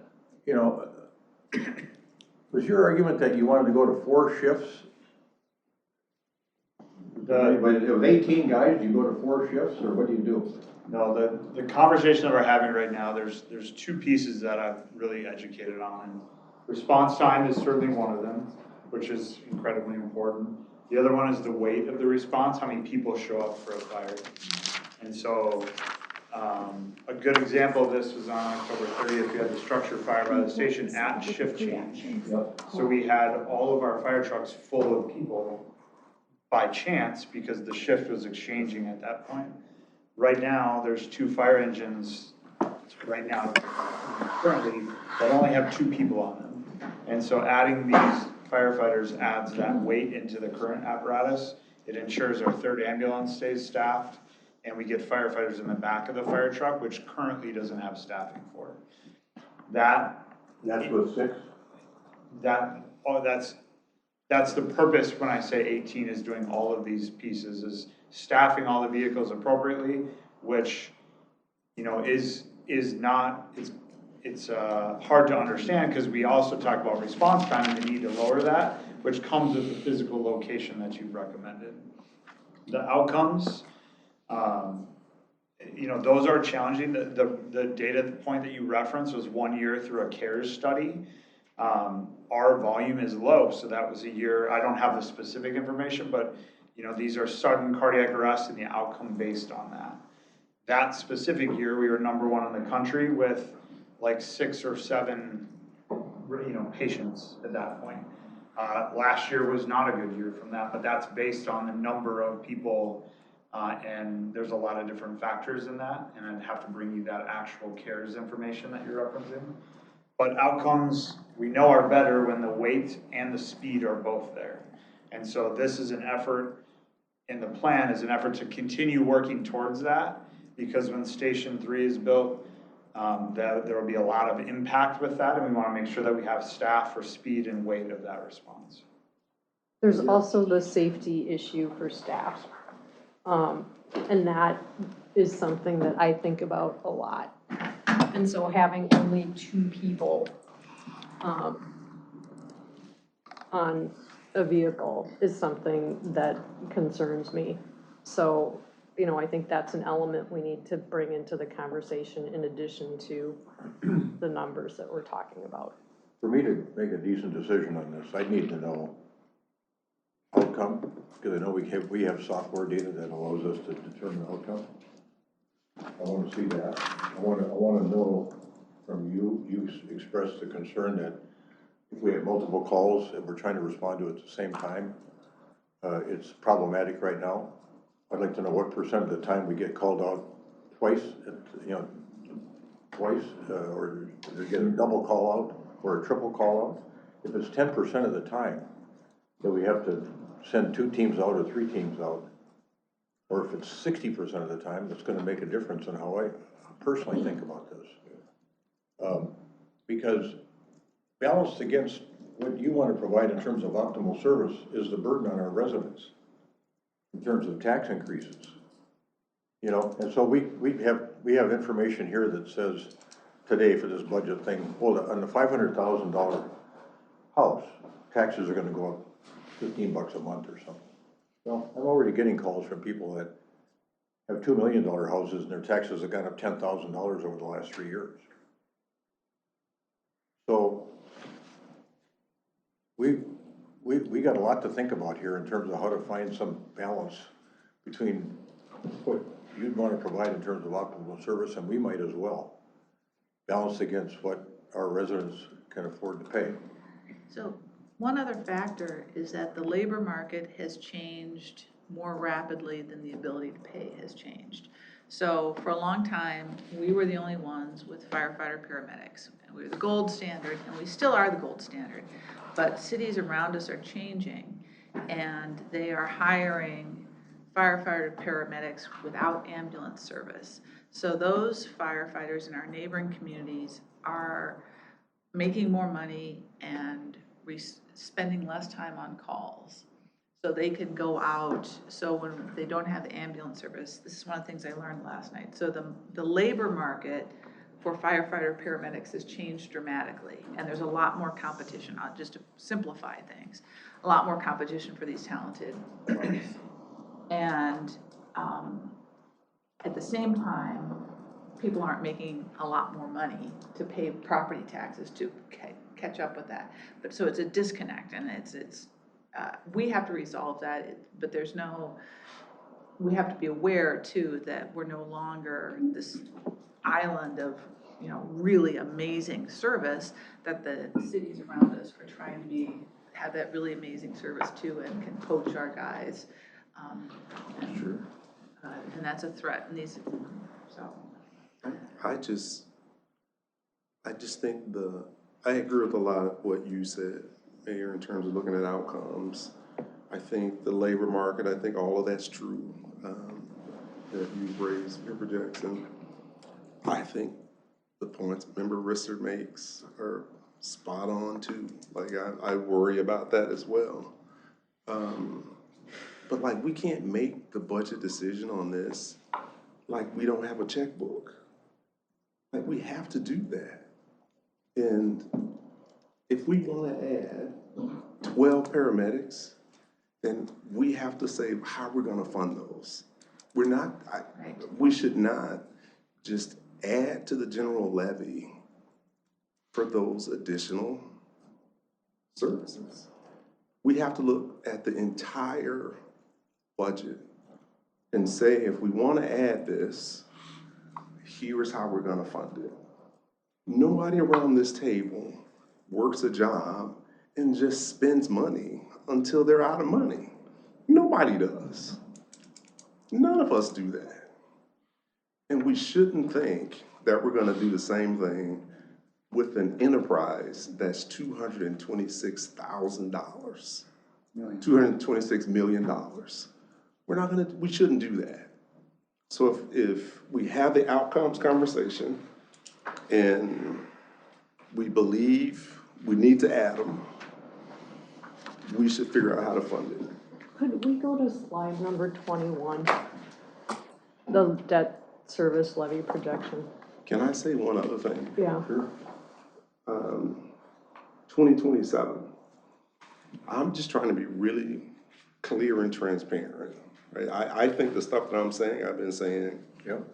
you know, was your argument that you wanted to go to 4 shifts? But if it was 18 guys, do you go to 4 shifts, or what do you do? No, the conversation that we're having right now, there's 2 pieces that I've really educated on. And response time is certainly one of them, which is incredibly important. The other one is the weight of the response, how many people show up for a fire. And so a good example of this was on October 30th, we had the structure fire by the station at shift change. Yep. So we had all of our fire trucks full of people by chance because the shift was exchanging at that point. Right now, there's 2 fire engines right now currently that only have 2 people on them. And so adding these firefighters adds that weight into the current apparatus. It ensures our 3rd ambulance stays staffed, and we get firefighters in the back of the fire truck, which currently doesn't have staffing for. That's with 6? That's the purpose when I say 18 is doing all of these pieces, is staffing all the vehicles appropriately, which, you know, is not, it's hard to understand because we also talk about response time and the need to lower that, which comes with the physical location that you've recommended. The outcomes, you know, those are challenging. The data point that you referenced was 1 year through a CARES study. Our volume is low, so that was a year, I don't have the specific information, but you know, these are sudden cardiac arrests and the outcome based on that. That specific year, we were #1 in the country with like 6 or 7, you know, patients at that point. Last year was not a good year from that, but that's based on the number of people, and there's a lot of different factors in that, and I'd have to bring you that actual CARES information that you're referencing. But outcomes, we know, are better when the weight and the speed are both there. And so this is an effort, in the plan is an effort to continue working towards that, because when Station 3 is built, there will be a lot of impact with that, and we want to make sure that we have staff for speed and weight of that response. There's also the safety issue for staff. And that is something that I think about a lot. And so having only 2 people on a vehicle is something that concerns me. So, you know, I think that's an element we need to bring into the conversation in addition to the numbers that we're talking about. For me to make a decent decision on this, I need to know outcome, because I know we have software data that allows us to determine outcome. I want to see that. I want to know from you. You expressed the concern that if we have multiple calls and we're trying to respond to it at the same time, it's problematic right now. I'd like to know what % of the time we get called out twice, or we get a double call out or a triple call out. If it's 10% of the time that we have to send 2 teams out or 3 teams out, or if it's 60% of the time, that's going to make a difference in how I personally think about this. Because balanced against what you want to provide in terms of optimal service is the burden on our residents in terms of tax increases. You know, and so we have information here that says today for this budget thing, well, on the $500,000 house, taxes are going to go up $15 a month or something. Well, I'm already getting calls from people that have $2 million houses and their taxes have gone up $10,000 over the last 3 years. So we got a lot to think about here in terms of how to find some balance between what you'd want to provide in terms of optimal service, and we might as well, balance against what our residents can afford to pay. So one other factor is that the labor market has changed more rapidly than the ability to pay has changed. So for a long time, we were the only ones with firefighter paramedics. And we were the gold standard, and we still are the gold standard. But cities around us are changing, and they are hiring firefighter paramedics without ambulance service. So those firefighters in our neighboring communities are making more money and spending less time on calls. so they can go out, so when they don't have the ambulance service, this is one of the things I learned last night. So the labor market for firefighter paramedics has changed dramatically, and there's a lot more competition, just to simplify things, a lot more competition for these talented folks. And at the same time, people aren't making a lot more money to pay property taxes to catch up with that. But so it's a disconnect, and we have to resolve that, but we have to be aware too that we're no longer this island of, really amazing service, that the cities around us are trying to have that really amazing service too, and can poach our guys. Sure. And that's a threat in these, so. I just think I agree with a lot of what you said, Mayor, in terms of looking at outcomes. I think the labor market, I think all of that's true, that you've raised, Member Jackson. I think the points Member Risser makes are spot on too. Like, I worry about that as well. But like, we can't make the budget decision on this like we don't have a checkbook. Like, we have to do that. And if we want to add 12 paramedics, then we have to say how we're going to fund those. We should not just add to the general levy for those additional services. We have to look at the entire budget and say, if we want to add this, here's how we're going to fund it. Nobody around this table works a job and just spends money until they're out of money. Nobody does. None of us do that. And we shouldn't think that we're going to do the same thing with an enterprise that's $226,000, $226 million. We shouldn't do that. So if we have the outcomes conversation and we believe we need to add them, we should figure out how to fund it. Could we go to slide number 21? The debt service levy projection. Can I say one other thing? Yeah. Sure. 2027. I'm just trying to be really clear and transparent. Right? I think the stuff that I'm saying, I've been saying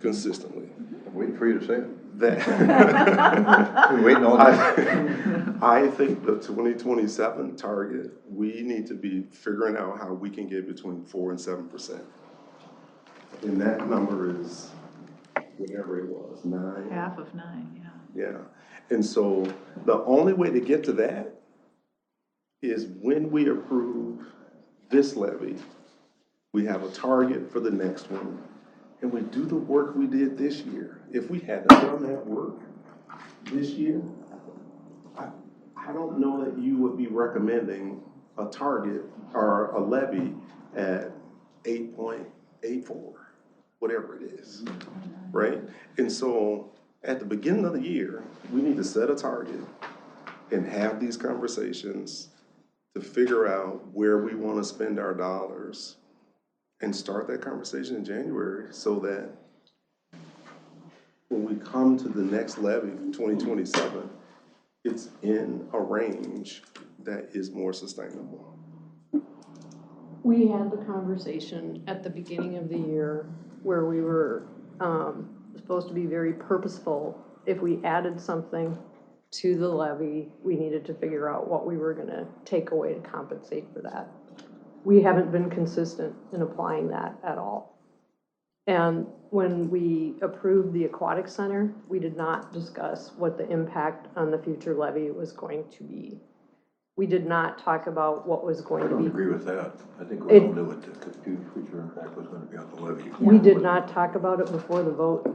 consistently. I'm waiting for you to say it. That We're waiting all day. I think the 2027 target, we need to be figuring out how we can get between 4 and 7%. And that number is whatever it was, 9. Half of 9, yeah. Yeah. And so the only way to get to that is when we approve this levy, we have a target for the next one, and we do the work we did this year. If we hadn't done that work this year, I don't know that you would be recommending a target or a levy at 8.84, whatever it is, right? And so at the beginning of the year, we need to set a target and have these conversations to figure out where we want to spend our dollars and start that conversation in January so that when we come to the next levy for 2027, it's in a range that is more sustainable. We had the conversation at the beginning of the year where we were supposed to be very purposeful. If we added something to the levy, we needed to figure out what we were going to take away to compensate for that. We haven't been consistent in applying that at all. And when we approved the aquatic center, we did not discuss what the impact on the future levy was going to be. We did not talk about what was going I to don't be. agree with that. I think we all knew what the future impact was going to be on the levy. We did not talk about it before the vote.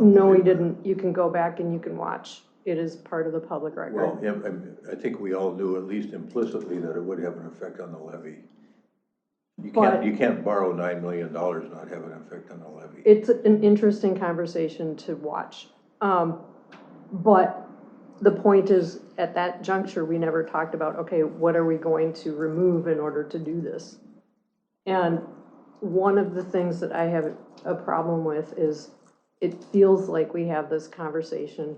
No, we didn't. You can go back and you can watch. It is part of the public record. Well, yeah, I think we all knew, at least implicitly, that it would have an effect on the levy. You can't borrow $9 million and not have an effect on the levy. It's an interesting conversation to watch. But the point is, at that juncture, we never talked about, okay, what are we going to remove in order to do this? And one of the things that I have a problem with is it feels like we have this conversation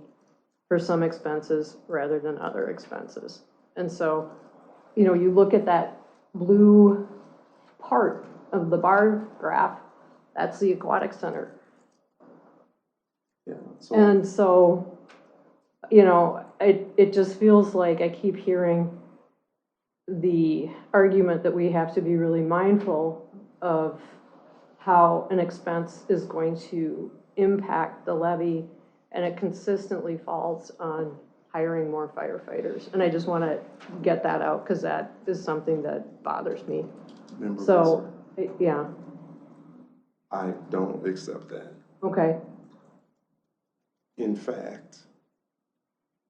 for some expenses rather than other expenses. And so, you know, you look at that blue part of the bar graph, that's the aquatic center. Yeah, so, And so, you know, it just feels like I keep hearing the argument that we have to be really mindful of how an expense is going to impact the levy, and it consistently falls on hiring more firefighters. And I just want to get that out because that is something that bothers me. Member So, yeah, Visser, I don't accept that. okay. In fact,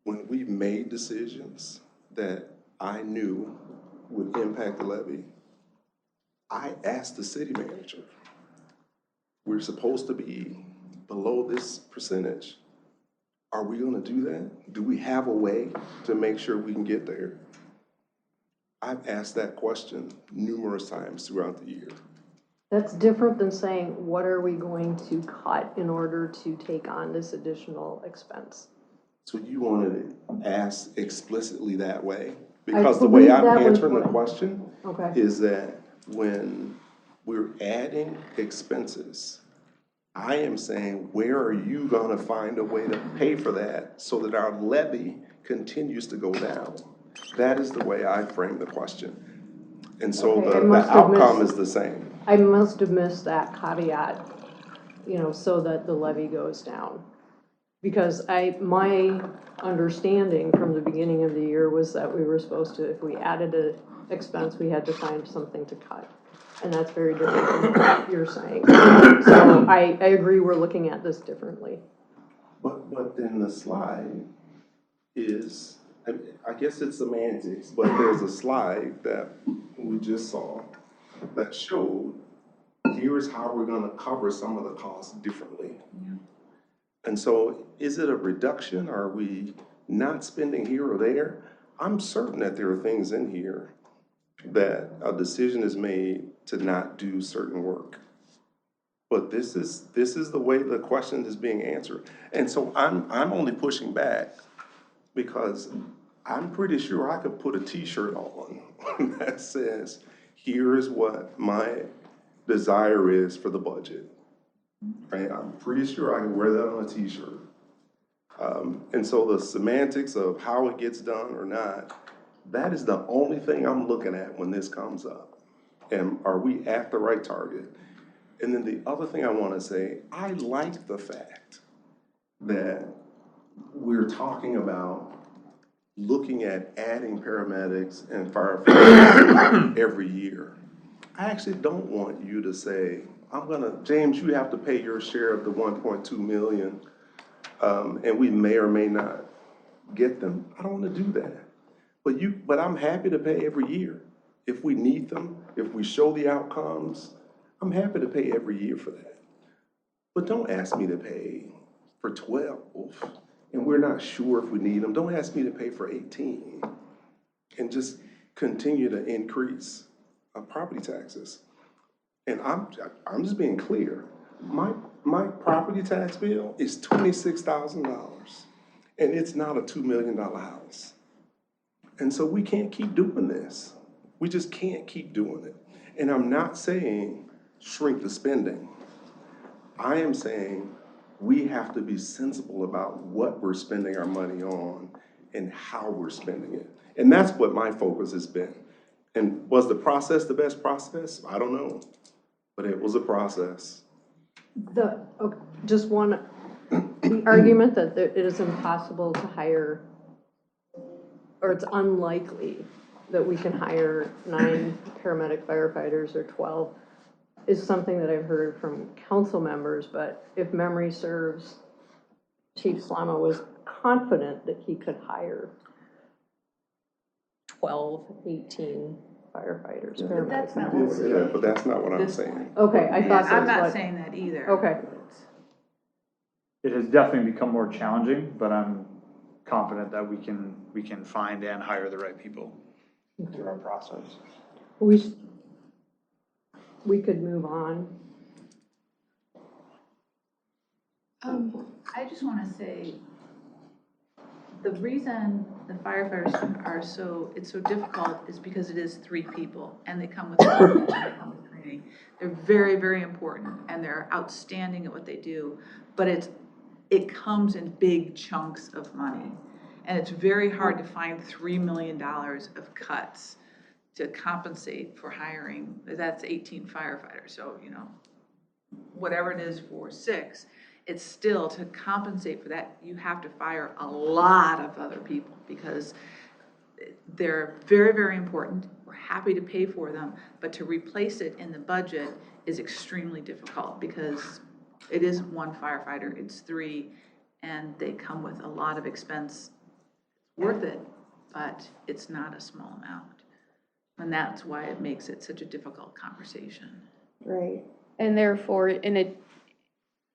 when we made decisions that I knew would impact the levy, I asked the city manager, we're supposed to be below this percentage. Are we gonna do that? Do we have a way to make sure we can get there? I've asked that question numerous times throughout the year. That's different than saying, what are we going to cut in order to take on this additional expense? So you wanted to ask explicitly that way? Because the way believe I'm that was answering the what- question Okay. is that when we're adding expenses, I am saying, where are you gonna find a way to pay for that so that our levy continues to go down? That is the way I frame the question. And so Okay, I the must have outcome missed- is the same. I must have missed that caveat, you know, so that the levy goes down. Because my understanding from the beginning of the year was that we were supposed to, if we added an expense, we had to find something to cut. And that's very different from what you're saying. So I agree, we're looking at this differently. But then the slide is, I guess it's semantics, but there's a slide that we just saw that showed, here's how we're gonna cover some of the costs differently. And so is it a reduction? Are we not spending here or there? I'm certain that there are things in here that a decision is made to not do certain work. But this is the way the question is being answered. And so I'm only pushing back because I'm pretty sure I could put a t-shirt on that says, here is what my desire is for the budget. Right? I'm pretty sure I can wear that on a t-shirt. And so the semantics of how it gets done or not, that is the only thing I'm looking at when this comes up. And are we at the right target? And then the other thing I want to say, I like the fact that we're talking about looking at adding paramedics and firefighters every year. I actually don't want you to say, James, you have to pay your share of the 1.2 million, and we may or may not get them. I don't want to do that. But I'm happy to pay every year. If we need them, if we show the outcomes, I'm happy to pay every year for that. But don't ask me to pay for 12, and we're not sure if we need them. Don't ask me to pay for 18, and just continue to increase property taxes. And I'm just being clear. My property tax bill is $26,000, and it's not a $2 million house. And so we can't keep doing this. We just can't keep doing it. And I'm not saying shrink the spending. I am saying we have to be sensible about what we're spending our money on and how we're spending it. And that's what my focus has been. And was the process the best process? I don't know, but it was a process. Just one, the argument that it is impossible to hire, or it's unlikely that we can hire 9 paramedic firefighters or 12 is something that I've heard from council members, but if memory serves, Chief Slama was confident that he could hire 12, 18 firefighters, paramedics. That's not I what did say we're that, but that's not what I'm This saying. Okay, I thought I'm that's not what, saying that either. okay. It has definitely become more challenging, but I'm confident that we can find and hire the right people through our process. We could move on. I just want to say, the reason the firefighters it's so difficult is because it is 3 people, and they come with training. They're very, very important, and they're outstanding at what they do, but it comes in big chunks of money, and it's very hard to find $3 million of cuts to compensate for hiring. That's 18 firefighters, so, whatever it is for 6, it's still, to compensate for that, you have to fire a lot of other people, because they're very, very important. We're happy to pay for them, but to replace it in the budget is extremely difficult, because it isn't 1 firefighter, it's 3, and they come with a lot of expense. It's worth it, but it's not a small amount. And that's why it makes it such a difficult conversation. Right. And therefore, in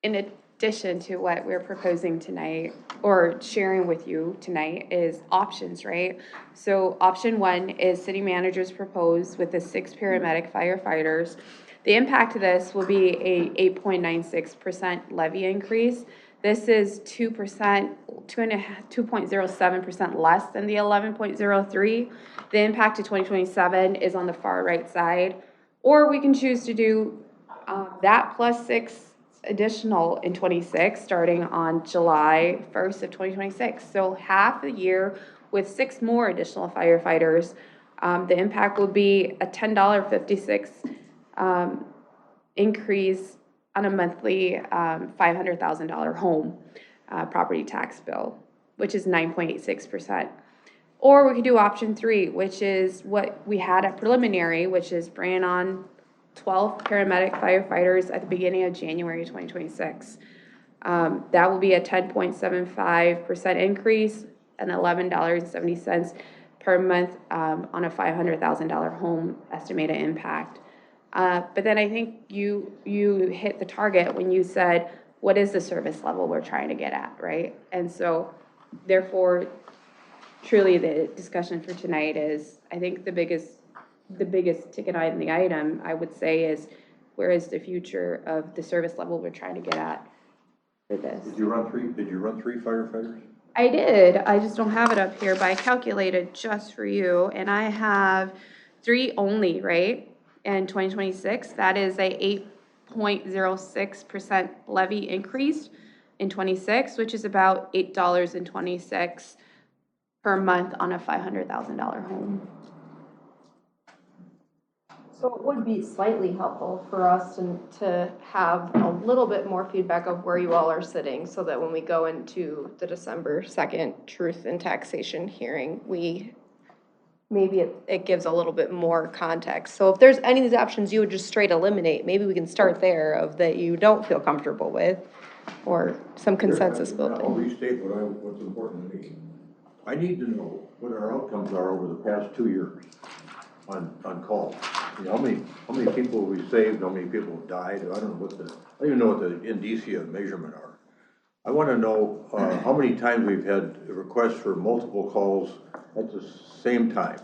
addition to what we're proposing tonight, or sharing with you tonight, is options, right? So option 1 is city managers propose with the 6 paramedic firefighters. The impact of this will be a 8.96% levy increase. This is 2.07% less than the 11.03. The impact to 2027 is on the far right side, or we can choose to do that plus 6 additional in 26, starting on July 1st of 2026. So half a year with 6 more additional firefighters. The impact will be a $10.56 increase on a monthly $500,000 home property tax bill, which is 9.86%. Or we could do option 3, which is what we had at preliminary, which is bringing on 12 paramedic firefighters at the beginning of January 2026. That will be a 10.75% increase and $11.70 per month on a $500,000 home estimated impact. But then I think you hit the target when you said, what is the service level we're trying to get at, right? And so, therefore, truly the discussion for tonight is, I think the biggest ticket item, I would say, is where is the future of the service level we're trying to get at for this? Did you run 3 firefighters? I did. I just don't have it up here, but I calculated just for you, and I have 3 only, right? In 2026, that is a 8.06% levy increase in 26, which is about $8.26 per month on a $500,000 home. So it would be slightly helpful for us to have a little bit more feedback of where you all are sitting, so that when we go into the December 2nd Truth and Taxation hearing, maybe it gives a little bit more context. So if there's any of these options you would just straight eliminate, maybe we can start there, of that you don't feel comfortable with, or some consensus built I'll in. restate what's important to me. I need to know what our outcomes are over the past 2 years on call. How many people have we saved? How many people have died? I don't even know what the indicia of measurement are. I want to know how many times we've had requests for multiple calls at the same time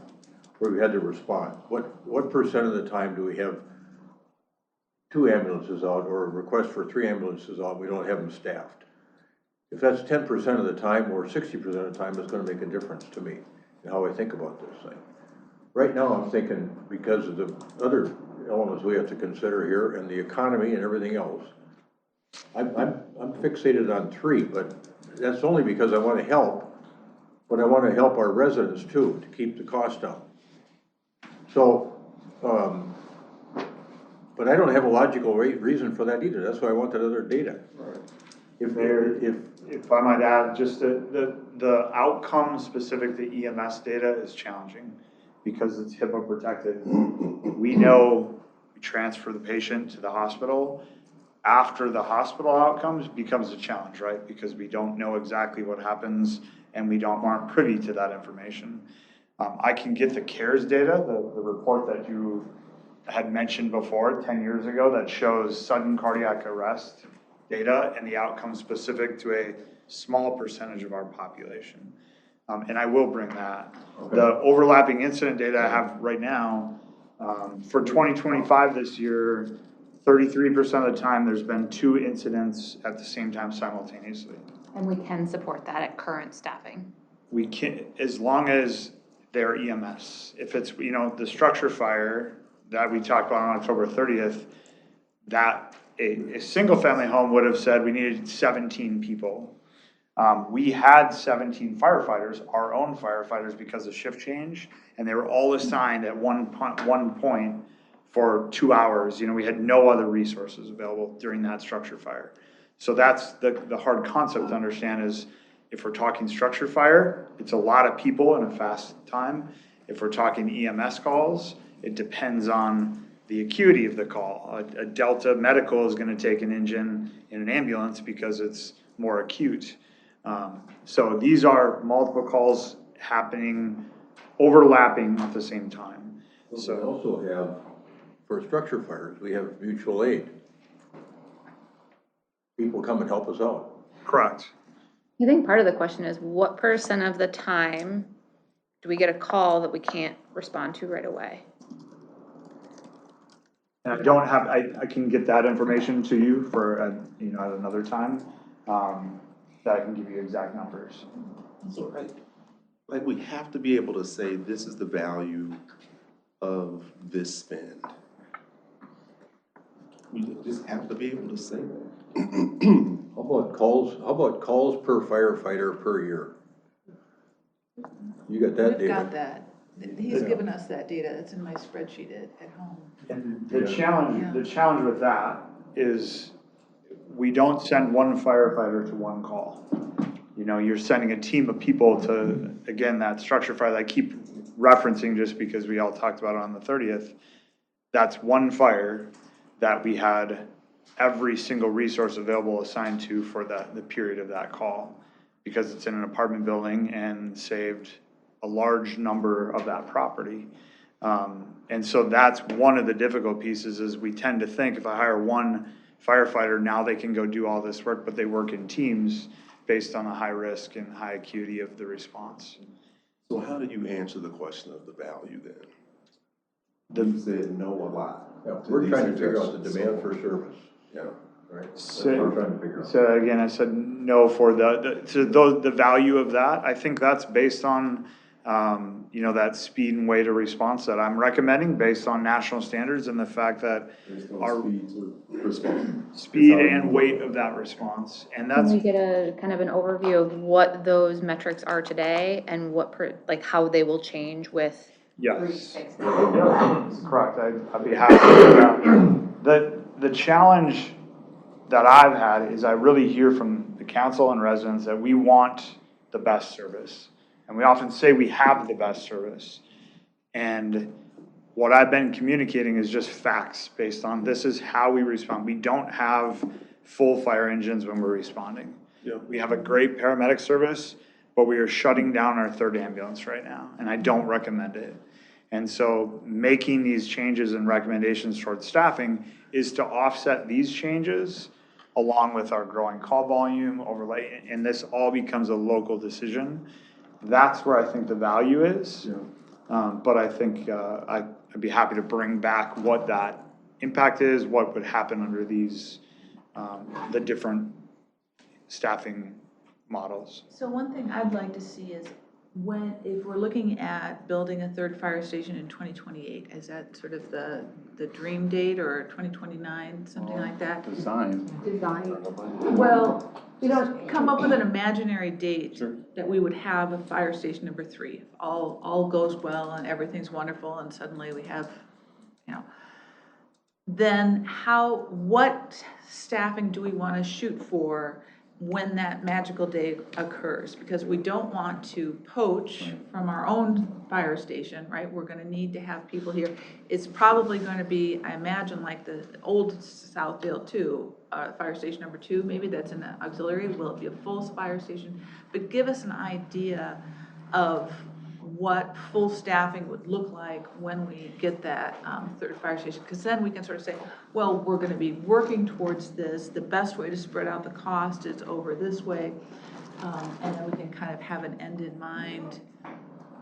where we had to respond. What percent of the time do we have 2 ambulances out, or a request for 3 ambulances out, we don't have them staffed? If that's 10% of the time or 60% of the time, it's going to make a difference to me in how I think about this thing. Right now, I'm thinking, because of the other elements we have to consider here, and the economy and everything else, I'm fixated on 3, but that's only because I want to help, but I want to help our residents too, to keep the cost down. So, but I don't have a logical reason for that either. That's why I want that other data. Right. If I might add, just the outcome specific to EMS data is challenging because it's HIPAA protected. We know we transfer the patient to the hospital. After the hospital outcomes becomes a challenge, right? Because we don't know exactly what happens, and we aren't privy to that information. I can get the CARES data, the report that you had mentioned before 10 years ago, that shows sudden cardiac arrest data and the outcome specific to a small percentage of our population. And I will bring that. The overlapping incident data I have right now, for 2025 this year, 33% of the time, there's been 2 incidents at the same time simultaneously. And we can support that at current staffing. We can, as long as they're EMS. If it's, the structure fire that we talked about on October 30th, that a single family home would have said we needed 17 people. We had 17 firefighters, our own firefighters, because of shift change, and they were all assigned at one point for 2 hours. We had no other resources available during that structure fire. So that's the hard concept to understand is if we're talking structure fire, it's a lot of people in a fast time. If we're talking EMS calls, it depends on the acuity of the call. A Delta medical is going to take an engine in an ambulance because it's more acute. So these are multiple calls happening, overlapping at the same time. So we also have, for structure fires, we have mutual aid. People come and help us out. Correct. I think part of the question is what % of the time do we get a call that we can't respond to right away? And I don't have, I can get that information to you for, at another time, that I can give you exact numbers. So like we have to be able to say, this is the value of this spend. We just have to be able to say that. How about calls per firefighter per year? You got that data? We've got that. He's given us that data. It's in my spreadsheet at home. And the challenge with that is we don't send one firefighter to one call. You're sending a team of people to, again, that structure fire that I keep referencing just because we all talked about it on the 30th. That's one fire that we had every single resource available assigned to for the period of that call because it's in an apartment building and saved a large number of that property. And so that's one of the difficult pieces is we tend to think if I hire one firefighter, now they can go do all this work, but they work in teams based on the high risk and high acuity of the response. So how do you answer the question of the value then? You said no a lot. Yeah, we're trying to figure out the demand for service. Yeah, right. That's what we're trying to figure out. So again, I said no for the value of that. I think that's based on, that speed and weight of response that I'm recommending based on national standards and the fact that our speed and weight of that response. And that's. Can we get a kind of an overview of what those metrics are today and how they will change with? Yes. Correct. I'd be happy to do that. The challenge that I've had is I really hear from the council and residents that we want the best service. And we often say we have the best service. And what I've been communicating is just facts based on this is how we respond. We don't have full fire engines when we're responding. Yeah. We have a great paramedic service, but we are shutting down our 3rd ambulance right now, and I don't recommend it. And so making these changes and recommendations towards staffing is to offset these changes along with our growing call volume overlay, and this all becomes a local decision. That's where I think the value is. Yeah. But I think I'd be happy to bring back what that impact is, what would happen under these, the different staffing models. So one thing I'd like to see is if we're looking at building a 3rd fire station in 2028, is that sort of the dream date or 2029, something like that? Design. Well, come up with an imaginary date that we would have a fire station number 3. If all goes well and everything's wonderful and suddenly we have, then what staffing do we want to shoot for when that magical day occurs? Because we don't want to poach from our own fire station, right? We're going to need to have people here. It's probably going to be, I imagine, like the old Southdale 2, fire station number 2, maybe that's an auxiliary. Will it be a full fire station? But give us an idea of what full staffing would look like when we get that third fire station. Because then we can sort of say, well, we're going to be working towards this. The best way to spread out the cost is over this way. And then we can kind of have an end in mind.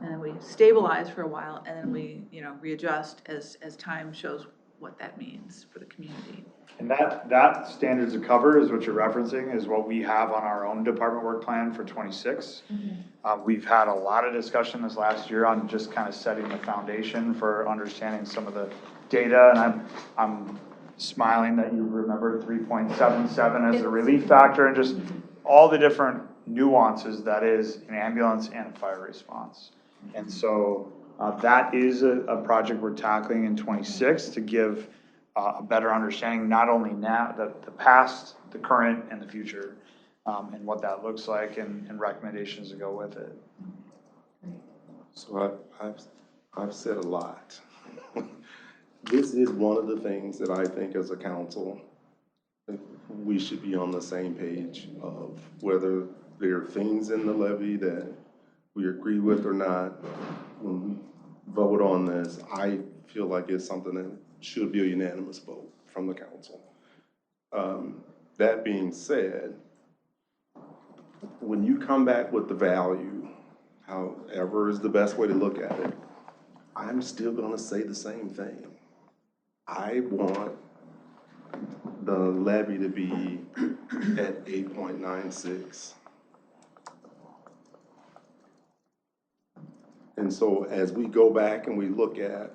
And then we stabilize for a while, and then we, readjust as time shows what that means for the community. And that standards of cover is what you're referencing, is what we have on our own department work plan for 26. We've had a lot of discussion this last year on just kind of setting the foundation for understanding some of the data, and I'm smiling that you remember 3.77 as a relief factor, and just all the different nuances that is an ambulance and fire response. And so that is a project we're tackling in 26 to give a better understanding, not only now, the past, the current, and the future, and what that looks like, and recommendations to go with it. So I've said a lot. This is one of the things that I think as a council, we should be on the same page of whether there are things in the levy that we agree with or not. When we vote on this, I feel like it's something that should be a unanimous vote from the council. That being said, when you come back with the value, however is the best way to look at it, I'm still gonna say the same thing. I want the levy to be at 8.96. And so as we go back and we look at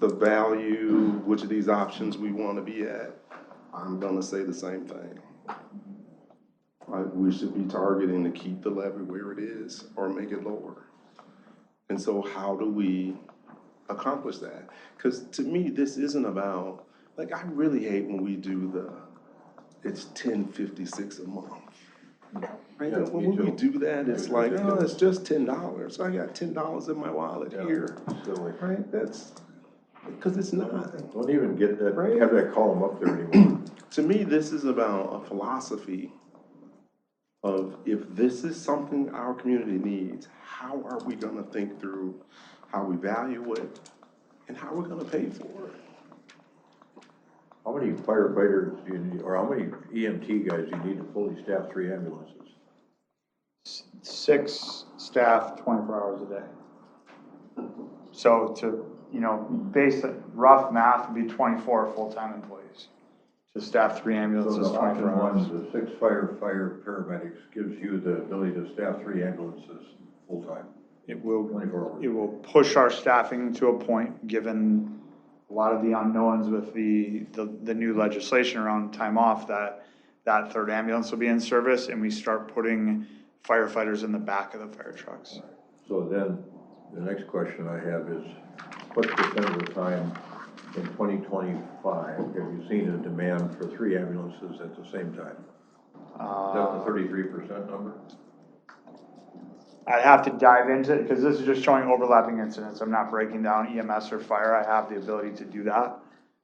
the value, which of these options we want to be at, I'm gonna say the same thing. We should be targeting to keep the levy where it is or make it lower. And so how do we accomplish that? Because to me, this isn't about, like, I really hate when we do it's $10.56 a month. Right? Yeah, When we do that, it's like, oh, it's just $10. I got $10 in my wallet here. Right? That's, because it's not. Don't even get that, Right. have that column up there anymore. To me, this is about a philosophy of, if this is something our community needs, how are we gonna think through how we value it and how we're gonna pay for it? How many firefighters do you need, or how many EMT guys do you need to fully staff 3 ambulances? 6 staff, 24 hours a day. So to, basic rough math would be 24 full-time employees to staff 3 ambulances, So the 24 hours. option 1, the 6 fire paramedics gives you the ability to staff 3 ambulances full-time. It will, 24 hours. it will push our staffing to a point, given a lot of the unknowns with the new legislation around time off, that 3rd ambulance will be in service, and we start putting firefighters in the back of the fire trucks. So then, the next question I have is, what percent of the time in 2025 have you seen a demand for 3 ambulances at the same time? Is that the 33% number? I'd have to dive into it, because this is just showing overlapping incidents. I'm not breaking down EMS or fire. I have the ability to do that.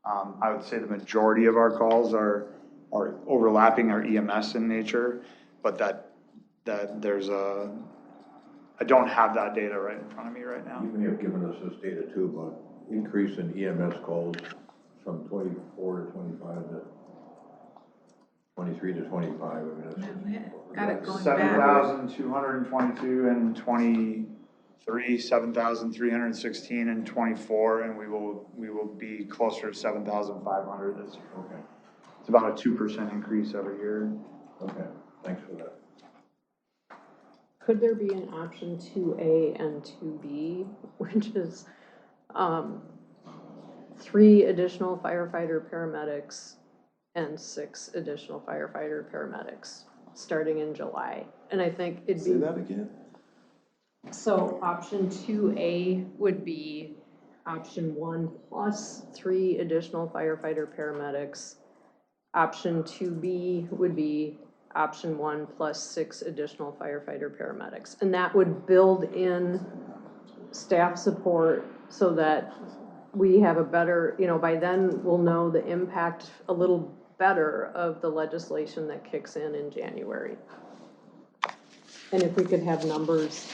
I would say the majority of our calls are overlapping, are EMS in nature, but that there's I don't have that data right in front of me right now. You may have given us this data too, about increase in EMS calls from 24 to 25 to 23 to 25. I mean, that's Got it going back. 7,222 and 23, 7,316 and 24, and we will be closer to 7,500 this year. okay. It's about a 2% increase every year. Okay, thanks for that. Could there be an option 2A and 2B, which is 3 additional firefighter paramedics and 6 additional firefighter paramedics starting in July? And I think it'd be. Say that again? So option 2A would be option 1 plus 3 additional firefighter paramedics. Option 2B would be option 1 plus 6 additional firefighter paramedics. And that would build in staff support so that we have a better, by then we'll know the impact a little better of the legislation that kicks in January. And if we could have numbers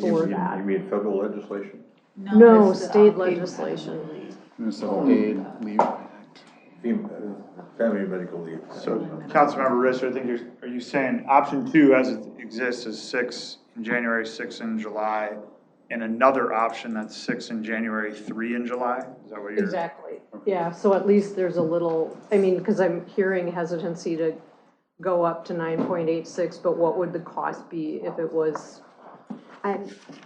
for that. You mean federal legislation? No, it's the, state paid legislation. parental leave. Municipal Aid Leave Act. Family medical leave. So, Councilmember Risser, I think are you saying option 2 as it exists is 6 in January, 6 in July, and another option that's 6 in January, 3 in July? Is that what you're? Exactly, yeah, so at least there's a little, I mean, because I'm hearing hesitancy to go up to 9.86, but what would the cost be if it was?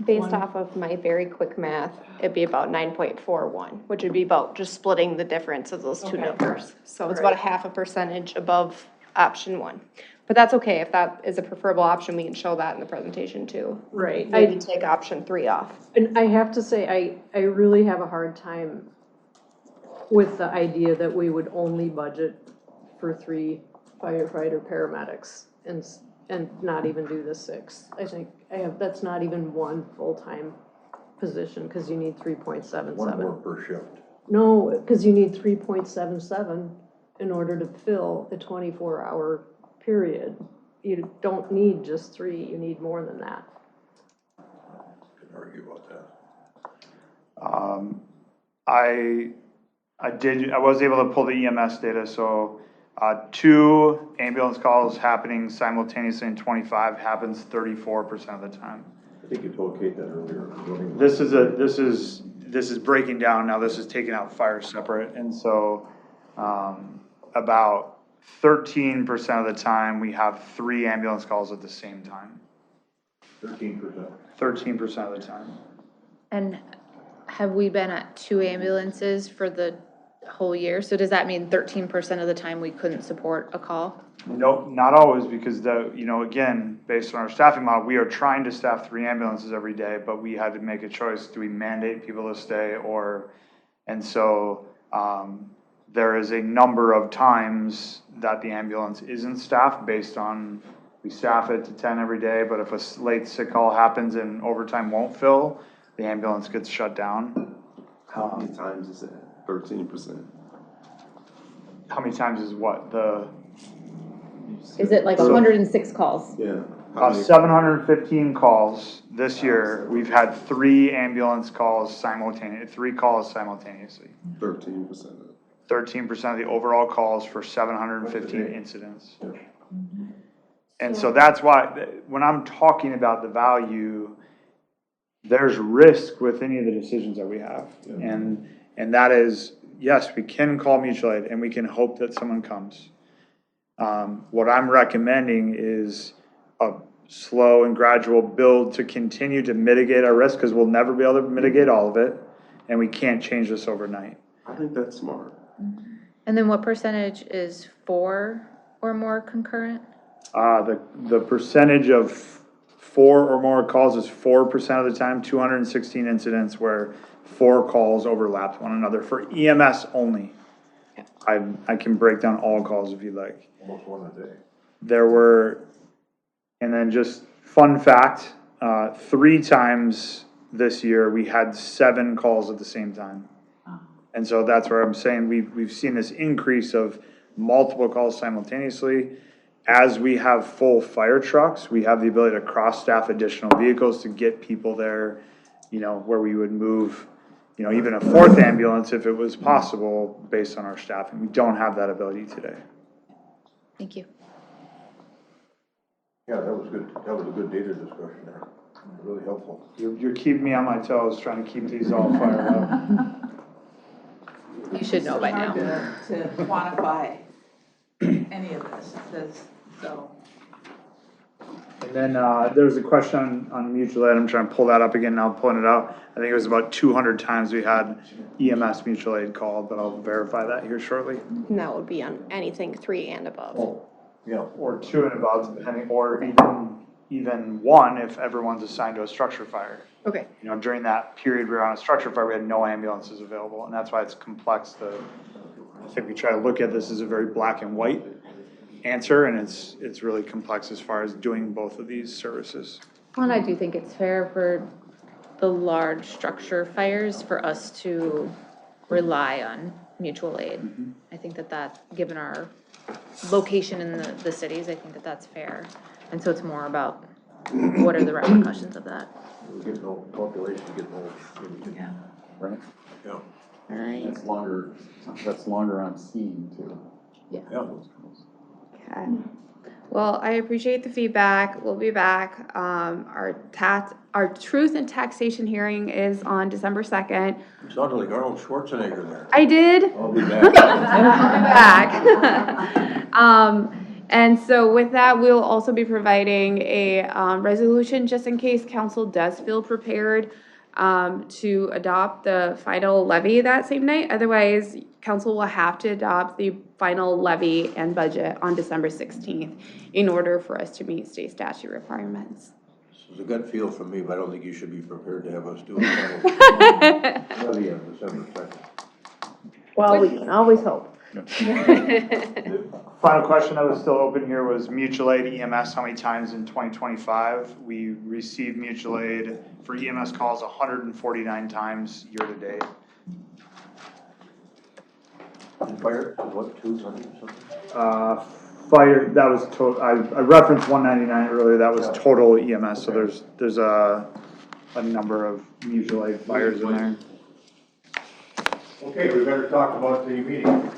Based off of my very quick math, it'd be about 9.41, which would be about just splitting the difference of those two Okay. numbers. So it's about a 0.5% above option 1. But that's okay, if that is a preferable option, we can show that in the presentation too. Right. Maybe take option 3 off. And I have to say, I really have a hard time with the idea that we would only budget for 3 firefighter paramedics and not even do the 6. I think that's not even 1 full-time position, because you need 3.77. 1 more per shift. No, because you need 3.77 in order to fill a 24-hour period. You don't need just 3, you need more than that. Couldn't argue about that. I was able to pull the EMS data, so 2 ambulance calls happening simultaneously in 25 happens 34% of the time. I think you told Kate that earlier. This is breaking down, now this is taking out fire separate, and so, about 13% of the time, we have 3 ambulance calls at the same time. 13%. 13% of the time. And have we been at 2 ambulances for the whole year? So does that mean 13% of the time we couldn't support a call? Nope, not always, because again, based on our staffing model, we are trying to staff 3 ambulances every day, but we had to make a choice. Do we mandate people to stay and so, there is a number of times that the ambulance isn't staffed based on, we staff it to 10 every day, but if a late sick call happens and overtime won't fill, the ambulance gets shut down. How many times is that? 13%? How many times is what? Is it like 106 calls? Yeah. 715 calls this year. We've had 3 ambulance calls 3 calls simultaneously. 13%. 13% of the overall calls for 715 incidents. And so that's why, when I'm talking about the value, there's risk with any of the decisions that we have. And that is, yes, we can call mutual aid and we can hope that someone comes. What I'm recommending is a slow and gradual build to continue to mitigate our risk, because we'll never be able to mitigate all of it, and we can't change this overnight. I think that's smart. And then what percentage is 4 or more concurrent? The percentage of 4 or more calls is 4% of the time, 216 incidents where 4 calls overlapped one another for EMS only. I can break down all calls if you'd like. Almost 1 a day. There were, and then just fun fact, 3 times this year we had 7 calls at the same time. And so that's where I'm saying we've seen this increase of multiple calls simultaneously. As we have full fire trucks, we have the ability to cross-staff additional vehicles to get people there, where we would move, even a 4th ambulance if it was possible based on our staffing. We don't have that ability today. Thank you. Yeah, that was good. That was a good data discussion there. Really helpful. You're keeping me on my toes, trying to keep these all fired up. You should know by now. Hard to quantify any of this, so. And then there was a question on mutual aid. I'm trying to pull that up again now, pulling it out. I think it was about 200 times we had EMS mutual aid called, but I'll verify that here shortly. And that would be on anything 3 and above. Oh, yeah. Or 2 and above, depending, or even 1 if everyone's assigned to a structure fire. Okay. During that period we were on a structure fire, we had no ambulances available, and that's why it's complex. I think we try to look at this as a very black and white answer, and it's really complex as far as doing both of these services. Well, and I do think it's fair for the large structure fires for us to rely on mutual aid. I think that given our location in the cities, I think that's fair. And so it's more about what are the repercussions of that? We're getting old, population getting old. Yeah. Right? Yeah. All right. That's longer on scene too. Yeah. Okay. Well, I appreciate the feedback. We'll be back. Our truth and taxation hearing is on December 2nd. It sounded like Arnold Schwarzenegger there. I did. I'll be back. Back. And so with that, we'll also be providing a resolution just in case council does feel prepared to adopt the final levy that same night. Otherwise, council will have to adopt the final levy and budget on December 16th in order for us to meet state statute requirements. This is a gut feel from me, but I don't think you should be prepared to have us do a final levy on December 2nd. Well, we can always hope. Final question that was still open here was mutual aid EMS, how many times in 2025? We received mutual aid for EMS calls 149 times year to date. And fire, what, 200 something? Fire, that was total, I referenced 199 earlier, that was total EMS, so there's a number of mutual aid fires in there. Okay, we better talk about the meeting.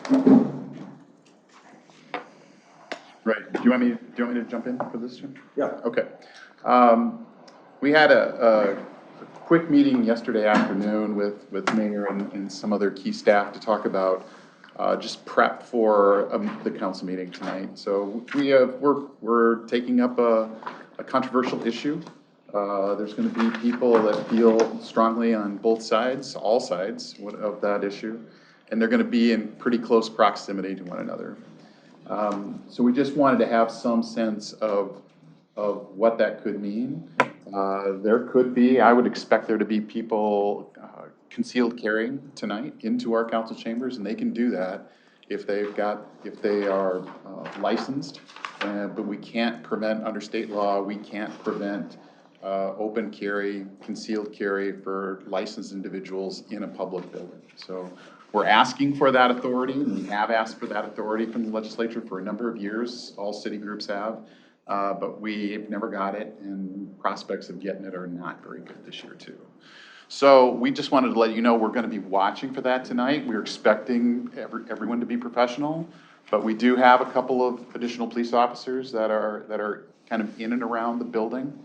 Right. Do you want me to jump in for this, Jim? Yeah. Okay. We had a quick meeting yesterday afternoon with Mayor and some other key staff to talk about just prep for the council meeting tonight. So we're taking up a controversial issue. There's going to be people that feel strongly on both sides, all sides of that issue, and they're going to be in pretty close proximity to one another. So we just wanted to have some sense of what that could mean. There could be, I would expect there to be people concealed carrying tonight into our council chambers, and they can do that if they are licensed. But we can't prevent, under state law, we can't prevent open carry, concealed carry for licensed individuals in a public building. So we're asking for that authority, and we have asked for that authority from the legislature for a number of years. All city groups have, but we've never got it, and prospects of getting it are not very good this year too. So we just wanted to let you know we're going to be watching for that tonight. We're expecting everyone to be professional, but we do have a couple of additional police officers that are kind of in and around the building.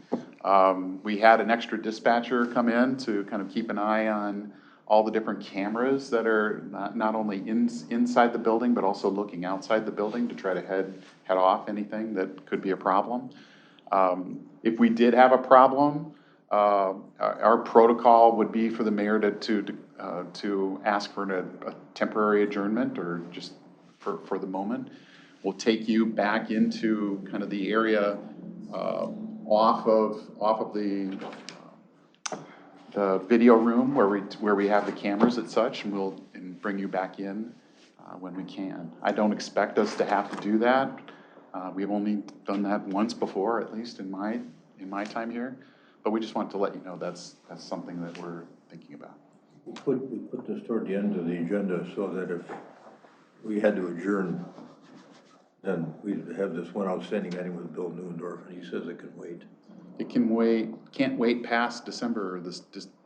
We had an extra dispatcher come in to kind of keep an eye on all the different cameras that are not only inside the building, but also looking outside the building to try to head off anything that could be a problem. If we did have a problem, our protocol would be for the mayor to ask for a temporary adjournment, or just for the moment. We'll take you back into kind of the area off of the video room where we have the cameras and such, and we'll bring you back in when we can. I don't expect us to have to do that. We've only done that once before, at least in my time here. But we just want to let you know that's something that we're thinking about. We put this toward the end of the agenda so that if we had to adjourn, then we'd have this one outstanding item with Bill Neuendorf, and he says it can wait. It can wait, can't wait past December, or the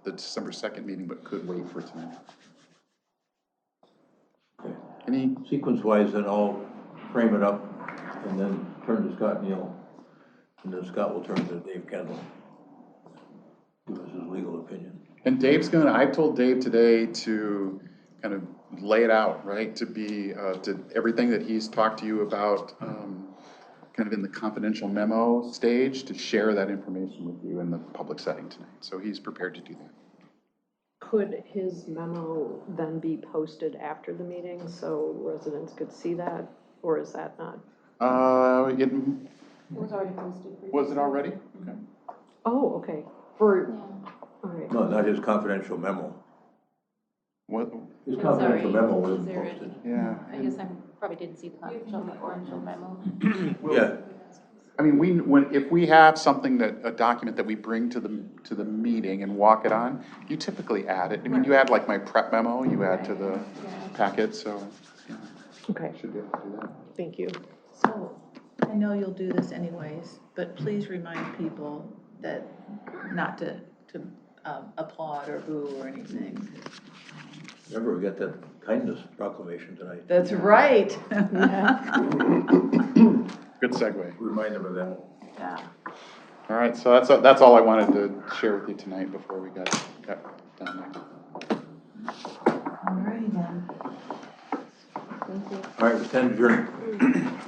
December 2nd meeting, but could wait for tonight. Okay. Any? Sequence-wise, then I'll frame it up and then turn to Scott Neal, and then Scott will turn to Dave Kendall. Give us his legal opinion. And I've told Dave today to kind of lay it out, right? To be, to everything that he's talked to you about, kind of in the confidential memo stage, to share that information with you in the public setting tonight. So he's prepared to do that. Could his memo then be posted after the meeting so residents could see that, or is that not? It was already posted. Was it already? Okay. Oh, okay. All right. No, not his confidential memo. What? His confidential memo wasn't posted. Yeah. I guess I probably didn't see the original memo. Yeah. I mean, if we have something a document that we bring to the meeting and walk it on, you typically add it. I mean, you add like my prep memo, you add to the packet, so yeah. Okay. Should be able to do that. Thank you. So, I know you'll do this anyways, but please remind people that not to applaud or boo or anything. Remember, we got that kindness proclamation tonight. That's right. Good segue. Remind them of that. Yeah. All right, so that's all I wanted to share with you tonight before we got done there. All righty then. Thank you. All right, we stand adjourned.